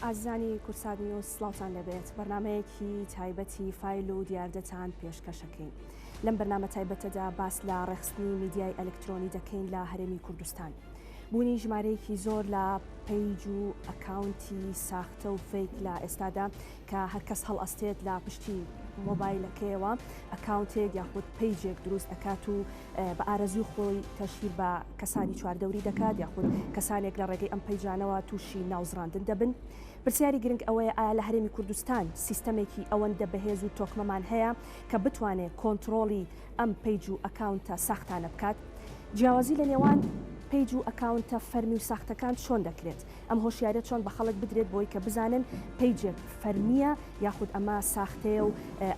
ئازانی کورسات نیوز سڵاوتان لەبێت بەرنمەیەکی تایبەتی فایل و دیاردەتان پێشکەشەکەین. لەم بەرنامە تایبەتەدا باس لە ڕێخستنی میدیای ئەلکترۆنی دەکەین لە هەرێمی کوردستان. بوونی ژمارەیەکی زۆر لە پیج و ئەکاونتی ساختە و فیک لە ئێستادا کە هەرکەس هەڵئەستێت لە پشتی مۆبایلەکەیەوە ئەکاونتێک یاخود پیجێک دروست دەکات و بە ئارەزوی خۆی تەشیر بە کەسانی چواردەوری دەکات یاخود کەسانێک لە ڕێگەی ئەم پیجانەوە تووشی ناوزڕاندن دەبن. پرسیاری گرنگ ئەوەیە ئایا لە هەرێمی کوردستان سیستەمێکی ئەوەندە بەهێز و تۆکمەمان هەیە کە بتوانێت کۆنتترۆلی ئەم پیج و ئەکاونتە ساختانە بکات. جیاوازی لە نێوان پیج و ئەکاونتە فەرمی و ساختەکان چۆن دەکرێت؟ ئەم هۆشیارە چۆن بە خەڵک بدرێت بۆی کە بزانن پیجێک فەرمیە یاخود ئەمە ساختەیە و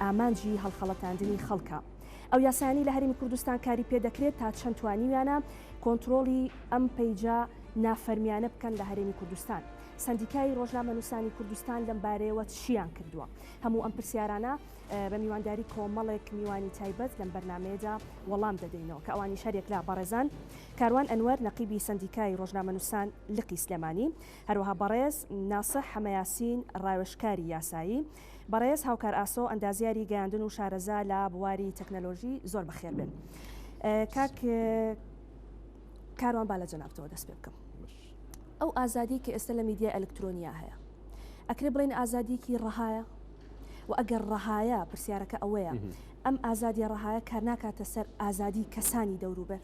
ئامانجی هەڵخەڵەتاندنی خەڵکە. ئەو یاسانی لە هەرێمی کوردستان کاری پێ دەکرێت تا چەند توانیویانە کۆنتترۆلی ئەم پیجە نافەرمیانە بکەن لە هەرێمی کوردستان. سندیکای ڕۆژنامە نووسانی کوردستان لەم بارەیەوە چیان کردووە؟ هەموو ئەم پرسیارانە بە میوانداری کۆمەڵێک میوانی تایبەت لەم بەرنمەیەدا وەڵام دەدەینەوە کە ئەوانی شەرێک لە بەڕێزان کاروان ئەنوەر نەقیبی سندیکای ڕۆژنامە نووسان لقی سلێمانی، هەروەها بەڕێز ناسح حەمەیاسین ڕاوێژکاری یاسایی، بەڕێز هاوکار ئاسۆ ئەندازیاری گەیاندن و شارەزا لە بواری تەکنەلۆژی زۆر بەخێر بن. کاک کاروان با لە جەنابتەوە دەست پێ بکەم. ئەو ئازادی کە ئێستا لە میدیای ئەلکترۆنیا هەیە ئەکرێ بڵێن ئازادیکی ڕەهایە و ئەگەر ڕەهایە پرسیارەکە ئەوەیە ئەم ئازادی ڕەهایە کار ناکاتە سەر ئازادی کەسانی دەوروبەر.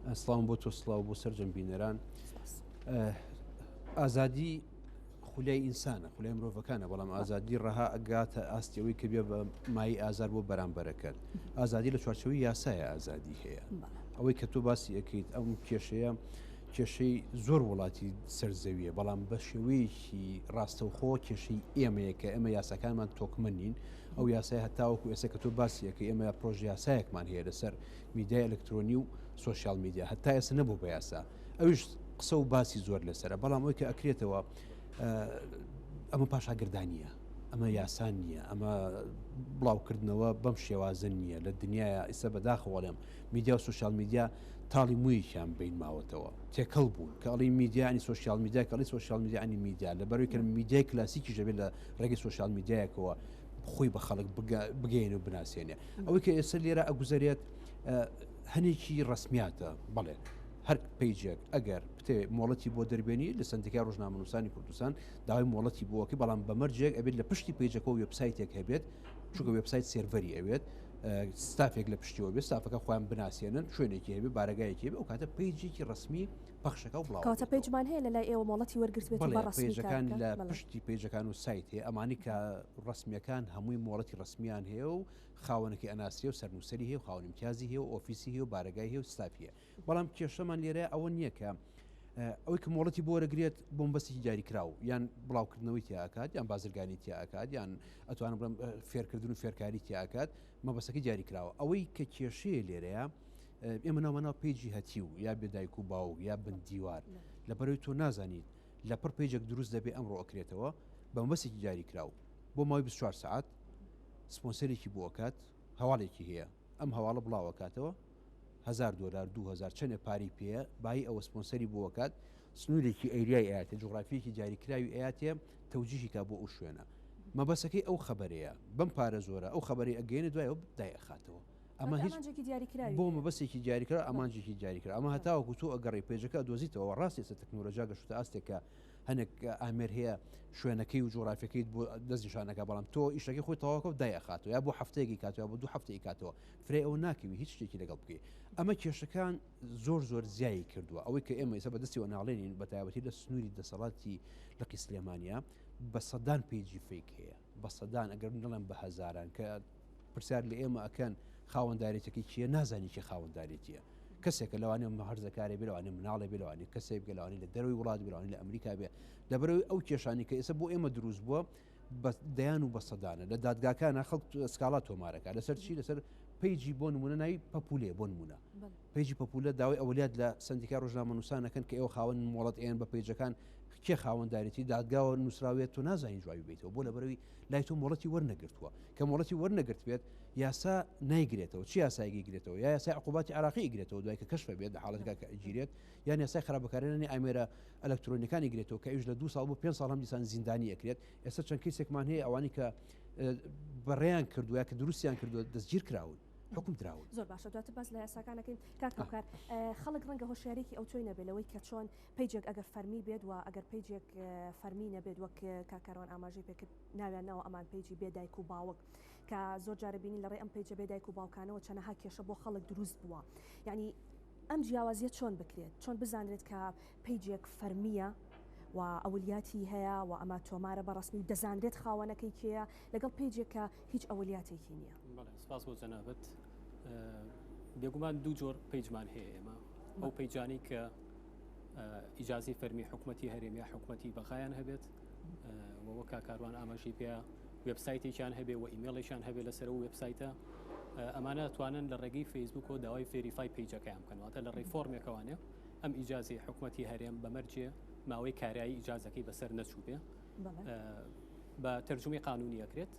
ئەسڵام بۆ تۆ سڵاو بۆ سەرجەم بینەران. ئازادی خولای ئینسانە خولای مرۆڤەکانە بەڵام ئازادی ڕەها ئەگاتە ئاستەوەی کە بێ بە مای ئازار بۆ بەرامبەرەکەن. ئازادی لە چوارچەوەی یاسایە ئازادی هەیە. ئەوەی کە تۆ باسی ئەەکەیت ئەم کێشەیە کێشەی زۆر وڵاتی سەرزەویە بەڵام بە شێوەیەکی ڕاستەوخۆ کێشەی ئێمەیە کە ئێمە یاساکانمان تۆکمە نین. ئەو یاسای هەتاوەکو ئێستا کە تۆ باسیەکە ئێمە پرۆژه یاسایەکمان هەیە لەسەر میدیای ئەلکترۆنی و سوۆسیال میدیا هەتا ئێستا نەبوو بە یاسا. ئەوش قسە و باسی زۆر لەسەرە بەڵام ئەوی کە ئەکرێتەوە ئەمە پاشاگردانیە، ئەمە یاسان نییە، ئەمە بڵاوکردنەوە بەم شێوازن نییە لە دنیاە ئێستا بەداخەوەڵێم میدیا و سوۆسیال میدیا تاڵی موییان بین ماوەتەوە تێکەڵ بوون کە ئەڵی میدیانی سوۆسیال میدیا کەڵی سوۆسیال میدیانی میدیا لە بەروی کە میدیای کلاسیکی ژەبێت لە ڕێگەی سوۆسیال میدیایەکەوە خۆی بە خەڵک بگەین و بناسیێنێ. ئەوەی کە ئێستا لێرە ئەگوزارێت هەنێکی ڕسمیاتە بەڵێ هەر پیجێک ئەگەر مۆڵەتی بۆ دەربێنی لە سندیکای ڕۆژنامە نووسانی کوردستان داوای مۆڵەتی بۆکە بەڵام بەمەرجێک ئەبێت لە پشتی پیجەکە و وێبسایتێک هەبێت چونکە وێبسایت سێرڤەری ئەوێت ستافێک لە پشتیەوە بێت ستافەکە خۆیان بناسیێنن شوێنێکی هەبێت بارەگایەکی هەبێت ئەو کاتە پیجێکی ڕسمی پەخشەکە و بڵاو کاتە پیجمان هەیە لەلای ئێوە مۆڵەتی وەرگرتوێت بە پیجەکان لە پشتی پیجەکان و سایت هەیە ئەمانی کە ڕسمیەکان هەمووی مۆڵەتی ڕسمیان هەیە و خاوەنەکەی ئەناسیە و سەرنووسەری هەیە و خاوەن امتیازی هەیە و ئۆفیسی هەیە و بارەگای هەیە و ستافیە. بەڵام کێشەمان لێرە ئەوە نییە کە ئەوەی کە مۆڵەتی بۆ وەرەگرێت بۆمبەسێکی دیاریکراو یان بڵاوکردنەوەی تیاکات یان بازرگانی تیاکات یان ئەتوانم بڵێم فێرکردن و فێرکاری تیاکات مەبەستەکەی دیاریکراوە. ئەوەی کە کێشەیە لێرەیە ئێمە ناوماناو پیجی هەتی و یا بێدایک و باو یا بندیوار لەبەرەوەی تۆ نازانیت لە پڕ پیجێک دروست دەبێت ئەمڕۆ ئەکرێتەوە بە مەبەستێکی دیاریکراو بۆ ماوەی 24 ساعت سپۆنسەرێکی بۆکات هەواڵێکی هەیە ئەم هەواڵە بڵاوەکاتەوە $1000 2000 چەندە پاری پێە بای ئەوە سپۆنسەری بۆکات سنوورێکی ئەیریای ئاەتە جوغرافیەکی دیاریکراوی ئاەتێ تەوجیهی کا بۆ ئەو شوێنە مەبەستەکەی ئەو خەبەرەیە بەم پارە زۆرە ئەو خەبەری ئەگەێنێ دوایەوە دایەخاتەوە. ئەمە هیچ بۆ مەبەستێکی دیاریکرا ئەمانجێکی دیاریکرا ئەمە هەتاوەکو تۆ ئەگەڕی پێجەکە دۆزیتەوە ڕاستی ئێستا تەکنۆلۆژیا گەشتە ئاستێکە هەنێک ئامێر هەیە شوێنەکەی و جۆرافیەکەیت بۆ دەستنیشانەکە بەڵام تۆ ئیشەکەی خۆی تەواوکە دایەخاتەوە یا بۆ هەفتەیەکی کاتەوە بۆ 2 هەفتەی کاتەوە فرێ ئەوە ناکەوی هیچ شتێکی لەگەڵ بکەی. ئەمە کێشەکان زۆر زیایی کردووە ئەوەی کە ئێمە ئێستا بەدەستیەوە ناڵێنین بە تایبەتی لە سنووری دەسەڵاتی لقی سلێمانیا بە سەدان پیجی فیک هەیە بە سەدان ئەگەر نەڵێن بە هەزاران کە پرسیار لە ئێمە ئەکەن خاوەنددارێتەکەی چیە نازانی کێ خاوەنددارێتیە کەسێکە لەوانێ هەرزەکارێ بێلوانێ مناڵێ بێلوانی کەسێک بگەلوانی لە دەروی وڵات بێلوانی لە ئەمریکا بێ لەبەرەوەی ئەو کێشانی کە ئێستا بۆ ئێمە دروست بووە دەیان و بە سەدانە لە دادگاکانە خەڵک سکاڵات تۆمارەکە لەسەر چی لەسەر پیجی بۆ نمونە ناوی پەپولێ بۆ نمونە پیجی پەپولە داوای ئەولیات لە سندیکای ڕۆژنامە نووسانەکەن کە ئێوە خاوەن مۆڵەت ئێن بە پیجەکان کێ خاوەنددارێتی دادگاوە نووسراوێت تۆ نازانین جوابی بیتەوە بۆ لە بەرەوەی لای تۆ مۆڵەتی وەرنەگرتووە کە مۆڵەتی وەرنەگرتوێت یاسا نایگرێتەوە چی یاسایگی گرێتەوە یا یاسای عقوباتی عراقی ئیگرێتەوە دوای کە کەشف بێت لە حاڵەتێکا کە ئەگیرێت یان یاسای خراپەکارێنانی ئامێرە ئەلەکترۆنیەکانی گرێتەوە کە ئەویش لە 2 ساڵ بۆ 5 ساڵ هەم دیسان زیندانی ئەکرێت ئێستا چەند کەسێکمان هەیە ئەوانی کە بەڕێیان کردووە کە دروستیان کردووە دەستگیر کراون حکم دراون. زۆر باشە دواتر باس لە یاساکانەکەین کاکەکار خەڵک ڕەنگە هۆشیارێکی ئەو چۆی نەبێت لەوەی کە چۆن پیجێک ئەگەر فەرمی بێت و ئەگەر پیجێک فەرمی نەبێت وەک کاکەڕوان ئاماژەی پێکرد ناویانەوە ئەمان پیجی بێدایک و باوک کە زۆر جارە بینین لەڕێ ئەم پیجە بێدایک و باوکانەوە چەنەها کێشە بۆ خەڵک دروست بووە یعنی ئەم جیاوازیە چۆن بکرێت چۆن بزانرێت کە پیجێک فەرمیە و ئەولیاتی هەیە و ئەمە تۆمارە بەڕسمی و دەزانرێت خاوەنەکەی کێیە لەگەڵ پیجێکە هیچ ئەولیاتێکی نییە. سپاس بۆ جەنابەت بێگومان دوو جۆر پیجمان هەیە ئێمە ئەو پیجانی کە ئیجازی فەرمی حکومەتی هەرێمی حکومەتی بەخایان هەبێت وەوە کاکاروان ئاماژەی پێ وێبسایتێکیان هەبێ و ئیمێڵێکیان هەبێت لەسەر و وێبسایتە ئەمانە توانن لە ڕێگەی فەیسبوک و داوای فێریفای پیجەکەیان بکەن واتە لە ڕێی فۆرمێکەوانێ ئەم ئیجازی حکومەتی هەرێم بەمەرجێ ماوەی کاریایی ئیجازەکەی بەسەر نەچوو بێ بە تەرجمەی قانونی ئەکرێت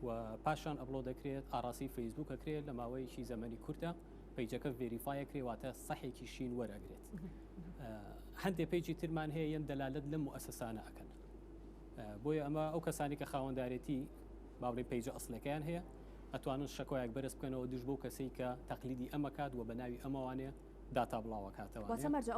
و پاشان ئەپلۆ دەکرێت ئاراسی فەیسبوک ئەکرێت لە ماوەیەکی زەمەنی کورتە پیجەکە ڤێریفای کرێواتە سەحێکی شین وەرەگرێت. هەندێک پیجی ترمان هەیە یەن دەلالت لەم مؤسسانە ئەکەن بۆیە ئەمە ئەو کەسانی کە خاوەنددارێتی باڵی پیجە ئەسلەکەیان هەیە ئەتوانن شەکۆیەک بەرز بکەنەوە دوش بۆ کەسەی کە تەقلیدی ئەمە کات و بە ناوی ئەمەوانێ داتا بڵاوە کاتەوە واتەمەرجە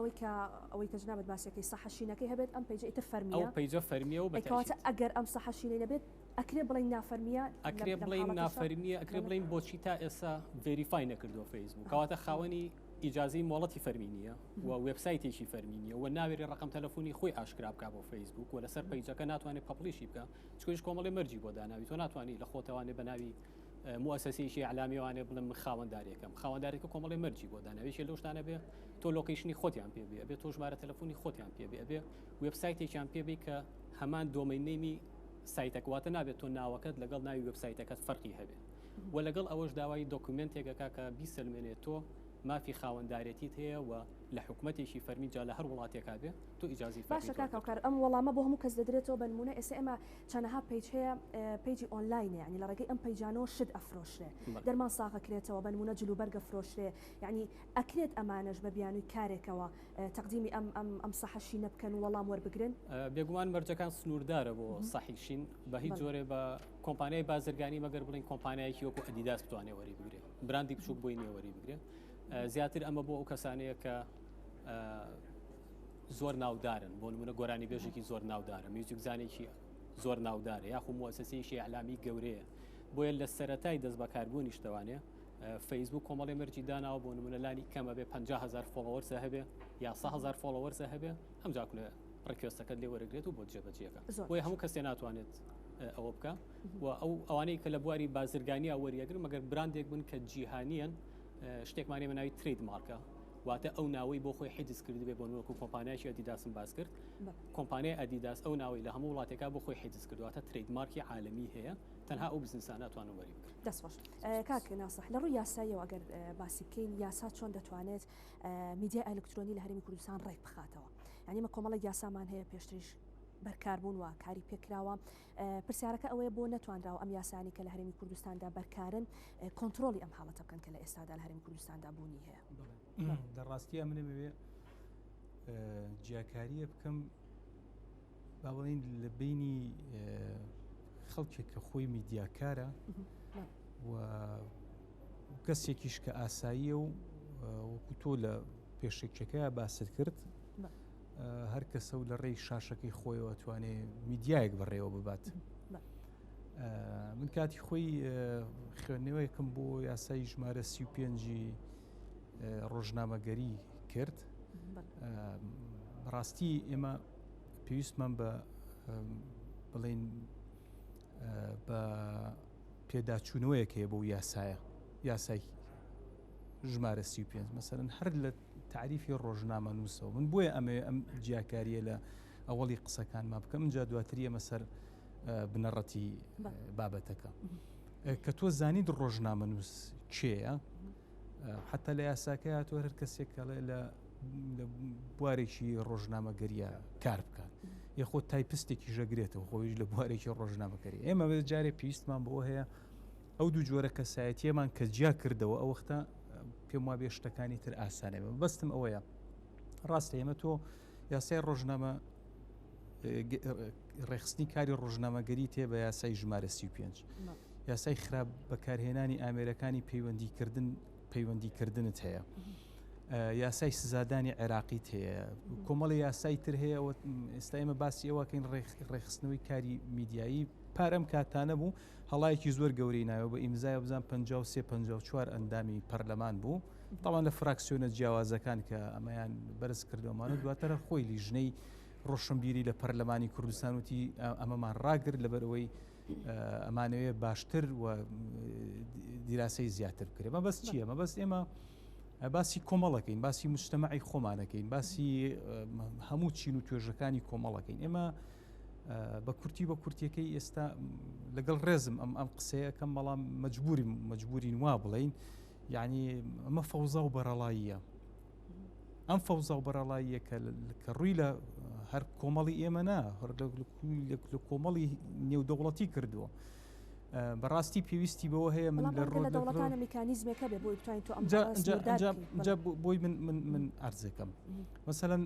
ئەوەی کە جنابەت باسیەکەی سەحەشینەکەی هەبێت ئەم پیجە ئیتر فەرمیە ئەو پیجە فەرمیە و بەکەواتە ئەگەر ئەم سەحەشینەی نەبێت ئەکرێ بڵین نافەرمیە ئەکرێ بڵین نافەرمیە ئەکرێ بڵین بۆچی تا ئێستا ڤێریفای نەکردووە فەیسبوک کەواتە خاوەنی ئیجازی مۆڵەتی فەرمینیە و وێبسایتێکی فەرمینیە و ناوێری ڕقم تەلەفۆنی خۆی ئاشکرا بکە بۆ فەیسبوک و لەسەر پیجەکە ناتوانێت پەپلیشی بکە چکۆیش کۆمەڵی مەرجی بۆ داناوی تۆ ناتوانانی لە خۆتەوانێ بە ناوی مؤسسەیەکی ئەعلامیوانێ بڵم من خاوەندارێکە کۆمەڵی مەرجی بۆ داناویشی لەو شتانە بێ تۆ لۆکیشنی خۆتیان پێ بێ ئەبێ تۆ ژمارە تەلەفۆنی خۆتیان پێ بێ ئەبێ وێبسایتێکیان پێ بێ کە هەمان دۆمەینێمی سایتەکە واتە نابێت تۆ ناوەکەت لەگەڵ ناوی وێبسایتەکەت فەرقی هەبێت و لەگەڵ ئەوەش داوای دۆکومنتێکەکە کە بیسەلمێنێت تۆ مافی خاوەنددارێتیت هەیە و لە حکومەتێکی فەرمیجا لە هەر وڵاتێکا بێ تۆ ئیجازی باشە کاکەوکار ئەم وەڵامە بۆ هەموو کەس دەدرێتەوە بە نمونە ئێستا ئێمە چەندەها پیج هەیە پیجی ئۆنلاینە ینی لە ڕێگەی ئەم پیجانەوە شت ئەفرۆشرێ دەرمان ساغەکرێتەوە بە نمونە جلوبەرگە فرۆشرێ یعنی ئەکرێت ئەمانەش بە بیانووی کارێکەوە تەقدیمی ئەم سەحەشینە بکەن و وەڵام وەربگرن بێگومان مەرجەکان سنووردارە بۆ سەحیشین بە هیچ جۆرێ بە کۆمپانیای بازرگانی مەگەر بڵین کۆمپانیایکی وەکو ئەدیداس بتوانێ وەری بگرێت براندی بچووک بۆی نێوەری بگرێت زیاتر ئەمە بۆ ئەو کەسانەیە کە زۆر ناودارن بۆ نمونە گۆرانی بێژێکی زۆر ناودارە میوزیکزانێکی زۆر ناودارە یاخو مؤسسەیەکی ئەعلامی گەورەیە بۆیە لە سەرەتای دەست بەکاربوونی شتەوانێ فەیسبوک کۆمەڵی مەرجی داناوە بۆ نمونە لانی کەمە بێ 50,000 فۆلۆوەرسە هەبێ یا 100,000 فۆلۆوەرسە هەبێ ئەم جاکولە ڕکوێستەکەت لێ وەرەگرێت و بۆ جێبەجێەکە بۆیە هەموو کەسێ ناتوانێت ئەوە بکە و ئەوانەی کە لە بواری بازرگانی وەریەگر مەگەر براندێک بن کە جیهانیان شتێکمانی مناوی ترید مارکە واتە ئەو ناوەی بۆ خۆی حیدز کرد بێ بۆ نوەکو کۆمپانیایکی ئەدیداسم باز کرد کۆمپانیای ئەدیداس ئەو ناوەی لە هەموو وڵاتێکا بۆ خۆی حیدز کردواتە ترید مارکی عالمی هەیە تەنها ئەو بزنسانە ناتوانن وەری بکرد. دەستخۆش کاک ناسح لە ڕووی یاساییەوە ئەگەر باسی بکەین یاسا چۆن دەتوانێت میدیای ئەلکترۆنی لە هەرێمی کوردستان ڕێک بخاتەوە یعنی مە کۆمەڵی یاسامان هەیە پێشتریش بەرکاربوون و کاری پێکراوە پرسیارەکە ئەوەیە بۆ نەتوانراوە ئەم یاسانی کە لە هەرێمی کوردستاندا بەرکارن کۆنتترۆلی ئەم حاڵەتە بکەن کە لە ئێستادا لە هەرێمی کوردستاندا بوونی هەیە. دەڕاستیە منێ بوێ جیاکاریە بکەم با بڵین لە بینی خەڵکێک کە خۆی میدیاکارە و کەسێکیش کە ئاساییە و وەکو تۆ لە پێشێکەکەی باست کرد هەر کەسە و لە ڕێی شاشەکەی خۆیەوە توانێ میدیایەک بەڕێوە ببات. من کاتی خۆی خوێندنەوەیەکم بۆ یاسای ژمارە 35 ڕۆژنامەگەری کرد ڕاستی ئێمە پێویستمان بە بڵین بە پێداچوونەوەیەکەیە بۆ یاسای ژمارە 35 مەسەرەن هەر لە تعریفی ڕۆژنامە نووسەوە من بۆیە ئەم جیاکاریە لە ئەوەڵی قسەکانمان بکەم جا دواتریە مەسەر بنەڕەتی بابەتەکە کە تۆ زانیت ڕۆژنامە نووس کێیە حتا لە یاساکە هاتووە هەر کەسێک لە بوارێکی ڕۆژنامەگەریە کار بکات یخۆ تایپستێکی ژەگرێتەوە خۆیش لە بوارێکی ڕۆژنامەکەری ئێمە بە جارێ پێویستمان بۆ هەیە ئەو دوو جۆرە کەسایەتیەمان کە جیا کردەوە ئەو وەختە پێم وا بێ شتەکانی تر ئاسانێ بەستم ئەوەیە ڕاستە ئێمە تۆ یاسای ڕۆژنامە ڕێخستنی کاری ڕۆژنامەگەری تێ بە یاسای ژمارە 35 یاسای خراپ بەکارهێنانی ئامێرەکانی پەیوەندیکردنت هەیە یاسای سزادانی عێراقیت هەیە کۆمەڵی یاسای تر هەیە ئێستا ئێمە باسی ئەوەکەین ڕێخستنەوەی کاری میدیایی پارەم کاتانە بوو هەڵایەکی زۆر گەورەی ناوە بە ئیمزای بزان 53-54 ئەندامی پەرلەمان بوو تاوان لە فراکسیۆنە جیاوازەکان کە ئەمەیان بەرز کردومانە دواترە خۆی لیژنەی ڕۆشنبیری لە پەرلەمانی کوردستان وتی ئەمەمان ڕاگرت لەبەرەوەی ئەمانەوەیە باشتر و دیراسەی زیاتر بکرێت مە بەس چییە؟ مە بەس ئێمە باسی کۆمەڵەکەین باسی مجتەمەعی خۆمانەکەین باسی هەموو چین و توێژەکانی کۆمەڵەکەین ئێمە بە کورتیەکەی ئێستا لەگەڵ ڕێزم ئەم قسەیەکەم بەڵام مەجبورین وا بڵین یعنی ئەمە فەوزا و بەرەڵاییە ئەم فەوزا و بەرەڵاییە کە ڕووی لە هەر کۆمەڵی ئێمە نا لە کۆمەڵی نێودەوڵەتی کردووە بەڕاستی پێویستی بەوە هەیە من لە ڕۆدەوڵەتانە میکانیزمێکە بێ بۆی بتوانین تۆ بۆی من ئەرزەکەم مەسەلەن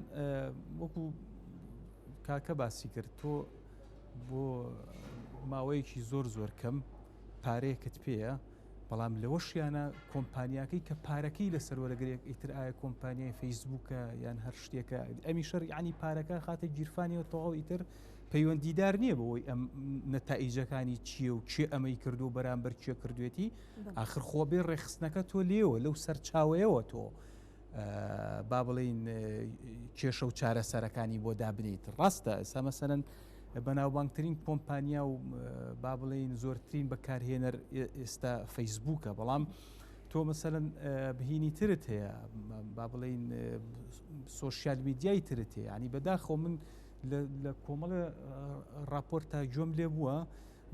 وەکو کاکە باسی کرد تۆ بۆ ماوەیەکی زۆر کەم پارەیەکت پێیە بەڵام لەوەشیانە کۆمپانیاکەی کە پارەکەی لەسەر وەرەگرێک ئیتر ئایا کۆمپانیای فەیسبووکە یان هەر شتێکە ئەمی شەر ینی پارەکە خاتە گیرفانیەوە تەواو ئیتر پەیوەندیدار نییە بەوەی ئەم نەتائیجەکانی چییە و چێ ئەمەی کردو بەرامبەر چێ کردوێتی ئاخر خۆبێ ڕێخستنەکە تۆ لێوە لەو سەرچاوەیەوە تۆ با بڵین کێشە و چارەسەرەکانی بۆ دابنیت ڕاستە ئێستا مەسەرەن بەناوبانگترین کۆمپانیا و با بڵین زۆرترین بەکارهێنەر ئێستا فەیسبووکە بەڵام تۆ مەسەرەن بهینی ترت هەیە با بڵین سۆشیال میدیای ترت هەیە ینی بەداخۆ من لە کۆمەڵە راپۆرتا گوێم لێ بووە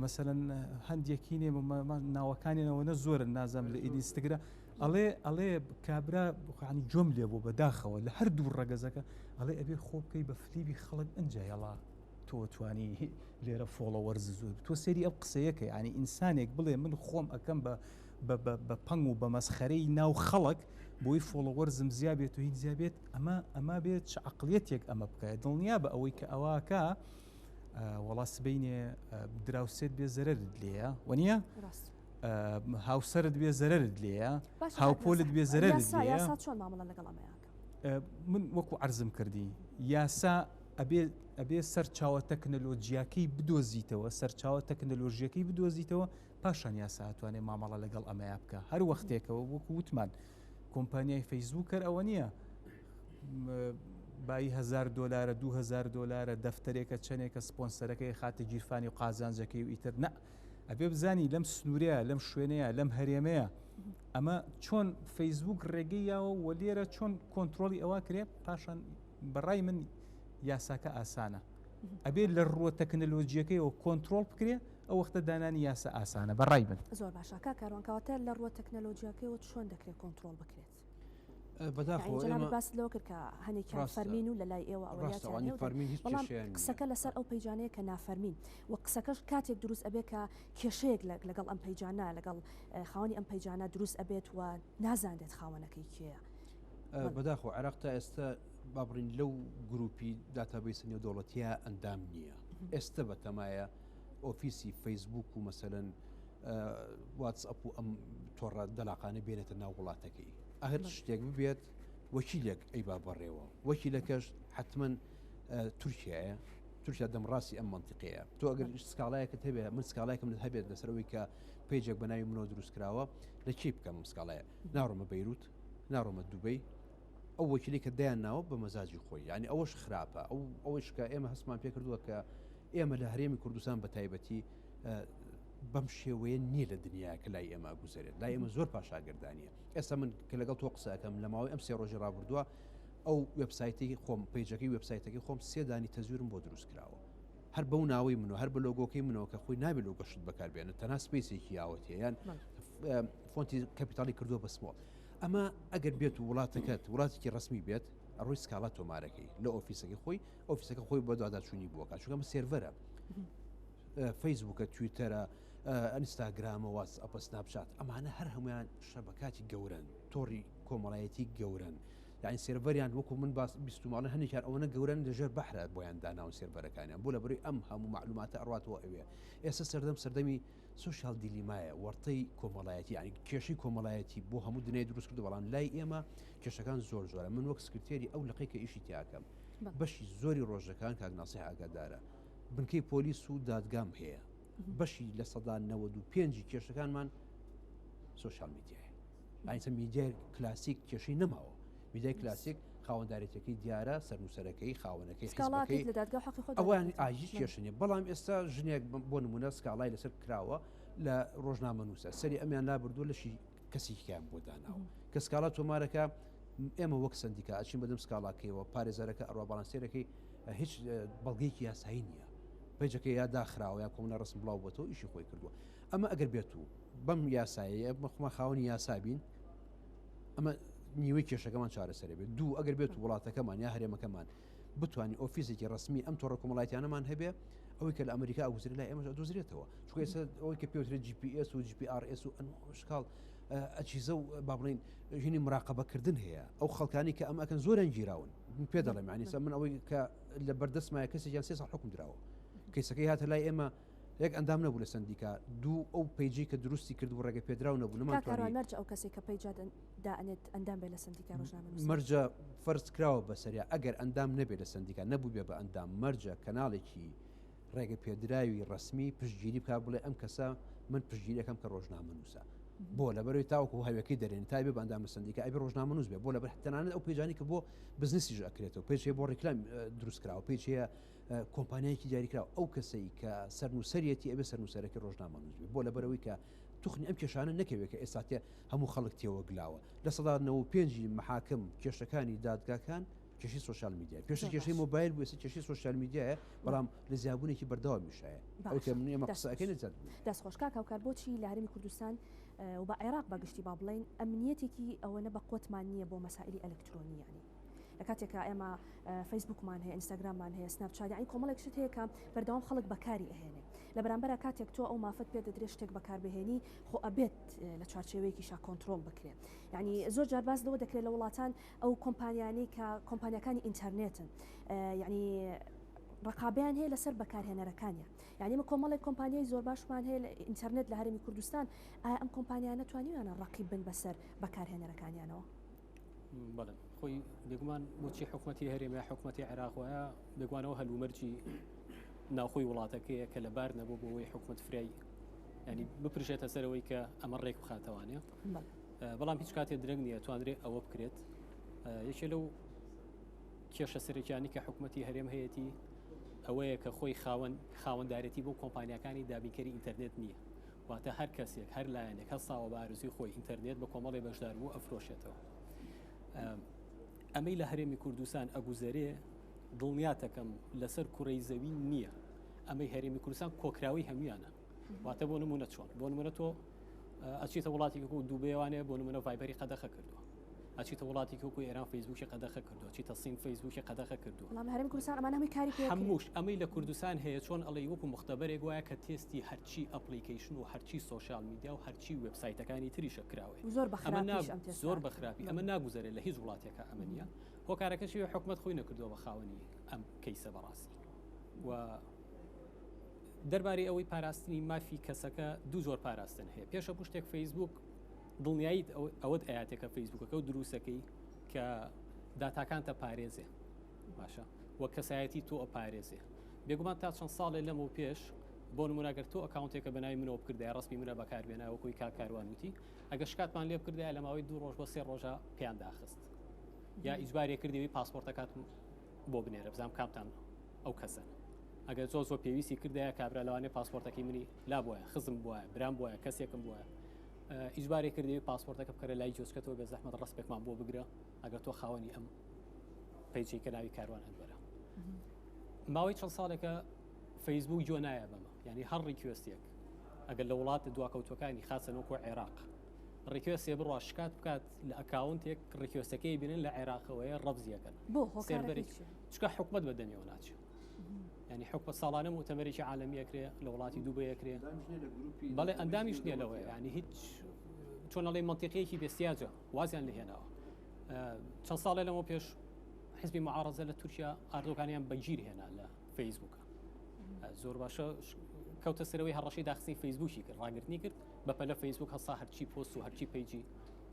مەسەرەن هەندێکینێ ناوەکانیەوە نە زۆرن نازانم لە ئینستاگرام ئەڵێ کابرا ینی گوێم لێ بوو بەداخەوە لە هەردوو ڕەگەزەکە ئەڵێ ئەبێ خۆ بکەی بە فلیبی خەڵک ئەنجایەڵا تۆ توانی لێرە فۆڵەوەرز زۆر تۆ سێری ئەو قسەیەکە ینی ئینسانێک بڵێ من خۆم ئەەکەم بە پەنگ و بە مەسخەرەی ناو خەڵک بۆی فۆڵەوەرزم زیابێت و هیچ زیابێت ئەمە بێت چ عقلێتێک ئەمە بکات دڵنیا بە ئەوەی کە ئەوواکە وەڵا سبەینێ دراوسێت بێ زەرت لێە وەنیە هاوسەرت بێ زەرت لێە هاوپۆلت بێ زەرت لێە چۆن مامەڵە لەگەڵ ئەمەیەکە من وەکو عەرزم کردی یاسا ئەبێ سەرچاوە تەکنەلۆجیاکەی بدۆزیتەوە سەرچاوە تەکنەلۆژیەکەی بدۆزیتەوە پاشان یاسا ئەتوانێ مامەڵە لەگەڵ ئەمەیە بکە هەر وەختێکەوە وەکو وتمان کۆمپانیای فەیسبووکەر ئەوە نییە بای $1000 $2000 دەفتەرێکە چەندێکە سپۆنسەرەکەی خاتە گیرفانی و قازانجەکەی و ئیتر نە ئەبێ بزانی لەم سنوورەیە لەم شوێنەیە لەم هەرێمەیە ئەمە چۆن فەیسبووک ڕێگەیەوە و لێرە چۆن کۆنتترۆلی ئەوە کرێ پاشان بەڕای من یاساکە ئاسانە ئەبێت لە ڕووە تەکنەلۆجیەکەیەوە کۆنتترۆل بکرێ ئەو وەختە دانانی یاسا ئاسانە بەڕای من زۆر باشاکە کاروانکەواتە لە ڕووە تەکنەلۆجیەکەیەوە چۆن دەکرێت کۆنتترۆل بکرێت باس لەو کرد کە هەنێکیان فەرمین و لە لای ئێوە ئەوەیان قسەکە لەسەر ئەو پەیجانەیە کە نافەرمین و قسەکەش کاتێک دروست ئەبێت کە کێشەیەک لەگەڵ ئەم پەیجانە لەگەڵ خاوەنی ئەم پەیجانە دروست ئەبێت و نازانێت خاوەنەکەی کێیە بەداخۆ عێراق تا ئێستا بابڕین لەو گروپی داتابیسە نێودەوڵەتیە ئەندام نییە ئێستا بەتەمایە ئۆفیسی فەیسبووک و مەسەرەن واتسئەپ و ئەم تۆڕە دەلاقانە بێنێتە ناو وڵاتەکەی ئەهر شتێک ببێت وەکیلێک ئەی با بەڕێوە وەکیلەکەش حتمما تورکیایە تورکیا دەمڕاستی ئەم منتیقەیە تۆ ئەگەر سکاڵایەکەت هەبێت من سکاڵایەکەم هەبێت لەسەرەوەی کە پێیجێک بەناوی منەوە دروست کراوە لە چی بکەم سکاڵایە ناڕۆمە بەیروت ناڕۆمە دووبەی ئەو وەکیلی کە دایان ناوە بە مەزاجی خۆی ینی ئەوەش خراپە ئەوەش کە ئێمە هەستمان پێ کردووە کە ئێمە لە هەرێمی کوردستان بە تایبەتی بەم شێوەیە نییە لە دنیاکە لای ئێمە گوزارێت لای ئێمە زۆر پاشاگردانیە ئێستا من کە لەگەڵ تۆ قسەکەم لە ماوەی ئەم 3 ڕۆژی ڕابردووە ئەو وێبسایتی خۆم پەیجەکەی وێبسایتەکەی خۆم 3 دانی تەزویرم بۆ دروست کراوە هەر بەو ناوەی منەوە هەر بە لۆگۆکەی منەوە کە خۆی نابێت لۆگۆشت بەکاربێنێت تەنها سپیسێکی یاوەتیە یان فۆنتی کەپیتاڵی کردووە بە سمۆڵ ئەمە ئەگەر بێت و وڵاتەکەت وڵاتێکی ڕسمی بێت ڕووی سکاڵات تۆمارەکەی لە ئۆفیسەکەی خۆی ئۆفیسەکە خۆی بۆ دواداچوونی بووەکە چونکەمە سێرڤەرە فەیسبووکە تویتەرە ئینستاگرامە واتسئەپە سناپچات ئەمانە هەر هەمویان شەبکاتی گەورن تۆڕی کۆمەڵایەتی گەورن یعنی سێرڤەریان وەکو من بیستماڵە هەندێکیان ئەوەنە گەورن لەژێر بەحرە بۆیان داناون سێرڤەرەکانیان بۆ لە بەروی ئەم هەموو معلوماتە ئەڕاتەوە ئەوێ ئێستا سەردەمی سوشال دیلیمایە وەرتەی کۆمەڵایەتی ینی کێشەی کۆمەڵایەتی بۆ هەموو دنیای دروست کردو بەڵام لای ئێمە کێشەکان زۆرە من وەک سکرتێری ئەو لەقەی کە ئیشی تیاکەم بەشی زۆری ڕۆژەکان کاگناسی ئاگادارە بنکەی پۆلیس و دادگام هەیە بەشی لە سەدا 95 کێشەکانمان سوشال میدیایە ئاینسە میدیای کلاسیک کێشەی نەماوە میدیای کلاسیک خاوەنداریەتەکەی دیارە سەرنووسەرەکەی خاوەنەکەی ئەوان ئاژی کێشنێ بەڵام ئێستا ژنێک بۆ نمونە سکاڵای لەسەر کراوە لە ڕۆژنامە نووسە سەری ئەمیان نابردووە لەشی کەسێکیان بۆ داناوە کە سکاڵات تۆمارەکە ئێمە وەک سندیکا ئەچین بەدەم سکاڵاکەیەوە پارێزەرەکە ئەڕوا باڵانسێرەکەی هیچ بەڵگەیەکی یاسایی نییە پێجەکە یا داخراوە یا کۆمنە ڕسم بڵاو بۆتەوە ئیشی خۆی کردووە ئەمە ئەگەر بێت و بەم یاسایە مەخمە خاوەنی یاسابین ئەمە نیوەی کێشەکەمان چارەسەر بێت دوو ئەگەر بێت و وڵاتەکەمان یا هەرێمەکەمان بتوانانی ئۆفیسێکی ڕسمی ئەم تۆڕە کۆمەڵایەتیانەمان هەبێ ئەوەی کە لە ئەمریکا ئەوزری لای ئێمەش دۆزرێتەوە چونکە ئێستا ئەوەی کە پێوترێت GPS و GPRS و شکاڵ ئەچیزە و با بڵین ژینی مراقبەکردن هەیە ئەو خەڵکانی کە ئەم ئەکەن زۆران گیراون پێ دەڵێم یعنی من ئەوەی کە لە بەردەستمایە کەسێکیان 3 ساڵ حکم درراوە کەیسەکەی هاتە لای ئێمە یەک ئەندام نەبوو لە سندیکا دوو ئەو پیجی کە دروستی کرد و ڕێگە پێدراو نەبوو نەمانمەرج ئەو کەسێک کە پیجات دائنێت ئەندام بێ لە سندیکا ڕۆژنامە مەرجە فەرز کراوە بەسەریا ئەگەر ئەندام نەبێت لە سندیکا نەبوو بێ بە ئەندام مەرجە کەناڵێکی ڕێگە پێدراوی ڕسمی پشتگیری بک بڵێ ئەم کەسە من پشتگیریەکەم کە ڕۆژنامە نووسە بۆ لەبەروی تاوکو هەوەکەی دەرێن تا بێ بە ئەندام لە سندیکا ئەبێ ڕۆژنامە نووس بێ بۆ لەبەر تەنانەت ئەو پیجانی کە بۆ بزنسیش ئەکرێتەوە پێش بۆ ڕیکلام دروست کراوە پێچ هەیە کۆمپانیایکی دیاریکراوە ئەو کەسەی کە سەرنووسەرەتی ئەبێ سەرنووسەرەکەی ڕۆژنامە نووس بێ بۆ لەبەرەوەی کە توخنی ئەم کێشانە نەکەوێت کە ئێستاتێ هەموو خەڵک تێوە گلاوە لە سەدا 95 محاکم کێشەکانی دادگاکان کێشی سوشال میدیا پێش کێشەی مۆبایل بوو ئێستا کێشی سوشال میدیایە بەڵام لە زیابوونێکی بەردەوام میشایە ئەو کە من ئێمە قسەکەی نەجات دەستخۆشکا کاوکار بۆچی لە هەرێمی کوردستان و بە عێراق بەگشتی با بڵێن ئەمنیەتێکی ئەوەنە بە قوتمان نییە بۆ مەسائلی ئەلکترۆنی ینی لە کاتێکە ئێمە فەیسبوکمان هەیە ئینستاگراممان هەیە سناپچات یعنی کۆمەڵێک شت هەیە کە بەردەوام خەڵک بەکاری ئەهێنێ لە بەرامبەر کاتێک تۆ ئەو مافەت پێ دەدرێت شتێک بەکاربهێنی خۆ ئەبێت لە چارچێوەیەکی شا کۆنتترۆل بکرێت یعنی زۆر جار باس لەوە دەکرێت لە وڵاتان ئەو کۆمپانیانی کە کۆمپانیەکانی ئینتەرنێتن یعنی ڕقابیان هەیە لەسەر بەکارهێنەرەکانیان یعنی مە کۆمەڵێک کۆمپانیای زۆر باشمان هەیە لە ئینتەرنێت لە هەرێمی کوردستان ئایا ئەم کۆمپانیانە توانیوانە ڕقیب بن بەسەر بەکارهێنەرەکانیانەوە بەڵێ خۆی بێگومان بۆچی حکوومەتی هەرێمی حکوومەتی عێراق وایە بێگوانەوە هەلومەرجی ناوخۆی وڵاتەکەیە کە لەبار نەبوو بۆەوەی حکوومەت فرای ینی بپرژێتە سەرەوەی کە ئەمە ڕێک بخاتەوانێ بەڵام هیچ کاتێ درەنگ نییە توانرێت ئەوە بکرێت یەکێ لەو کێشە سەرەکیانی کە حکوومەتی هەرێم هەیەی ئەوەیە کە خۆی خاوەنددارەتی بۆ کۆمپانیەکانی دابینکەری ئینتەرنێت نییە واتە هەر کەسێک هەر لایەنێک هەستاوە بە ئارزوی خۆی ئینتەرنێت بە کۆمەڵی بەشدار بوو ئەفرۆشێتەوە ئەمەی لە هەرێمی کوردستان ئەگوزەرێ دڵنیاتەکەم لەسەر کوڕەی زەوی نییە ئەمەی هەرێمی کوردستان کۆکراوی هەمویانە واتە بۆ نمونە چۆن بۆ نمونە تۆ ئەچیتە وڵاتێکی و دووبێوانەیە بۆ نمونە ڤایبەری قەدەخە کردووە ئەچیتە وڵاتی کۆکو ئێران فەیسبووکی قەدەخە کردووە چیتە سین فەیسبووکی قەدەخە کردووە بەڵام هەرێمی کوردستان ئەمانە هەمووی کاری پێ هەمووش ئەمەی لە کوردستان هەیە چۆن ئەڵێ وەکو مختبەرێک وایە کە تێستی هەرچی ئەپلیکیشن و هەرچی سوشال میدیا و هەرچی وبسایتەکانی تریشە کراوێ زۆر بەخراپی ئەمە ناگوزارێت لە هیچ وڵاتێکە ئەمە نیە هۆکارەکەشی حکومەت خۆی نەکردووە بە خاوەنی ئەم کەیسە بەڕاستی و دەربارەی ئەوەی پاراستنی مافی کەسەکە دوو زۆر پاراستن هەیە پێشە پشتێک فەیسبوک دڵنیاییت ئەوەت ئاياتێکە فەیسبوکەکە و دروستەکەی کە داتاکانتە پارێزێ باشە وە کەسایەتی تۆ ئەپارێزێ بێگومان تا چەند ساڵێ لەمە پێش بۆ نمونەگەر تۆ ئەکاونتێکە بەناوی منەوە بکردای ڕسمی منە بەکاربێناوەکوی کاکاروانوتی ئەگە شکاتمان لێ بکردای لە ماوەی 2 ڕۆژ بە 3 ڕۆژە پێیان داخست یا ئیجبارێ کردەوەی پاسپۆرتەکات بۆ بنێرە بزانام کامتان ئەو کەسە ئەگەر زۆ پێویستی کردایە کابرا لەوانێ پاسپۆرتەکەی منی لا بۆیە خزم بووە برام بووە کەسێکم بووە ئیجبارێ کردەوەی پاسپۆرتەکە بکەرە لای جۆسکەتەوە بە زەحمەت ڕستپێکمان بۆ بگرە ئەگەر تۆ خاوەنی ئەم پیجێکە ناوی کاروان هەنوەرە ماوەی چەند ساڵێکە فەیسبوک جۆ نایە بەمە یعنی هەر ڕیکوێستێک ئەگەر لە وڵاتە دواکەوتەکانی خاصەنەوەکو عێراق ڕێکوێسێ بڕوا شکات بکات لە ئەکاونتێک ڕێکوێستەکەی بینن لە عێراقەوەیە ڕەبزیەکەن بۆ سێربەری هۆکارێکی چکە حکومت بەدەمیەوە ناچێت ینی حکومت ساڵانە مؤتەمەرێکی عالەمیەکرێ لە وڵاتی دووبەیەکرێ بەڵێ ئەندامیش نییە لەوەی ینی هیچ چۆنەڵی منتیقەیەکی بێستیاجە وازیان لێهێناوە چەند ساڵێ لەمە پێش حزبی معارەزە لە تورکیا ئاردۆکانیان بەگیر هێنا لە فەیسبووکە زۆر باشە کەوتە سەرەوەی هەڕەشەی داخستنی فەیسبووکی کرد ڕاگررتنی کرد بەپە لە فەیسبووک هەستا هەرچی پۆست و هەرچی پیجی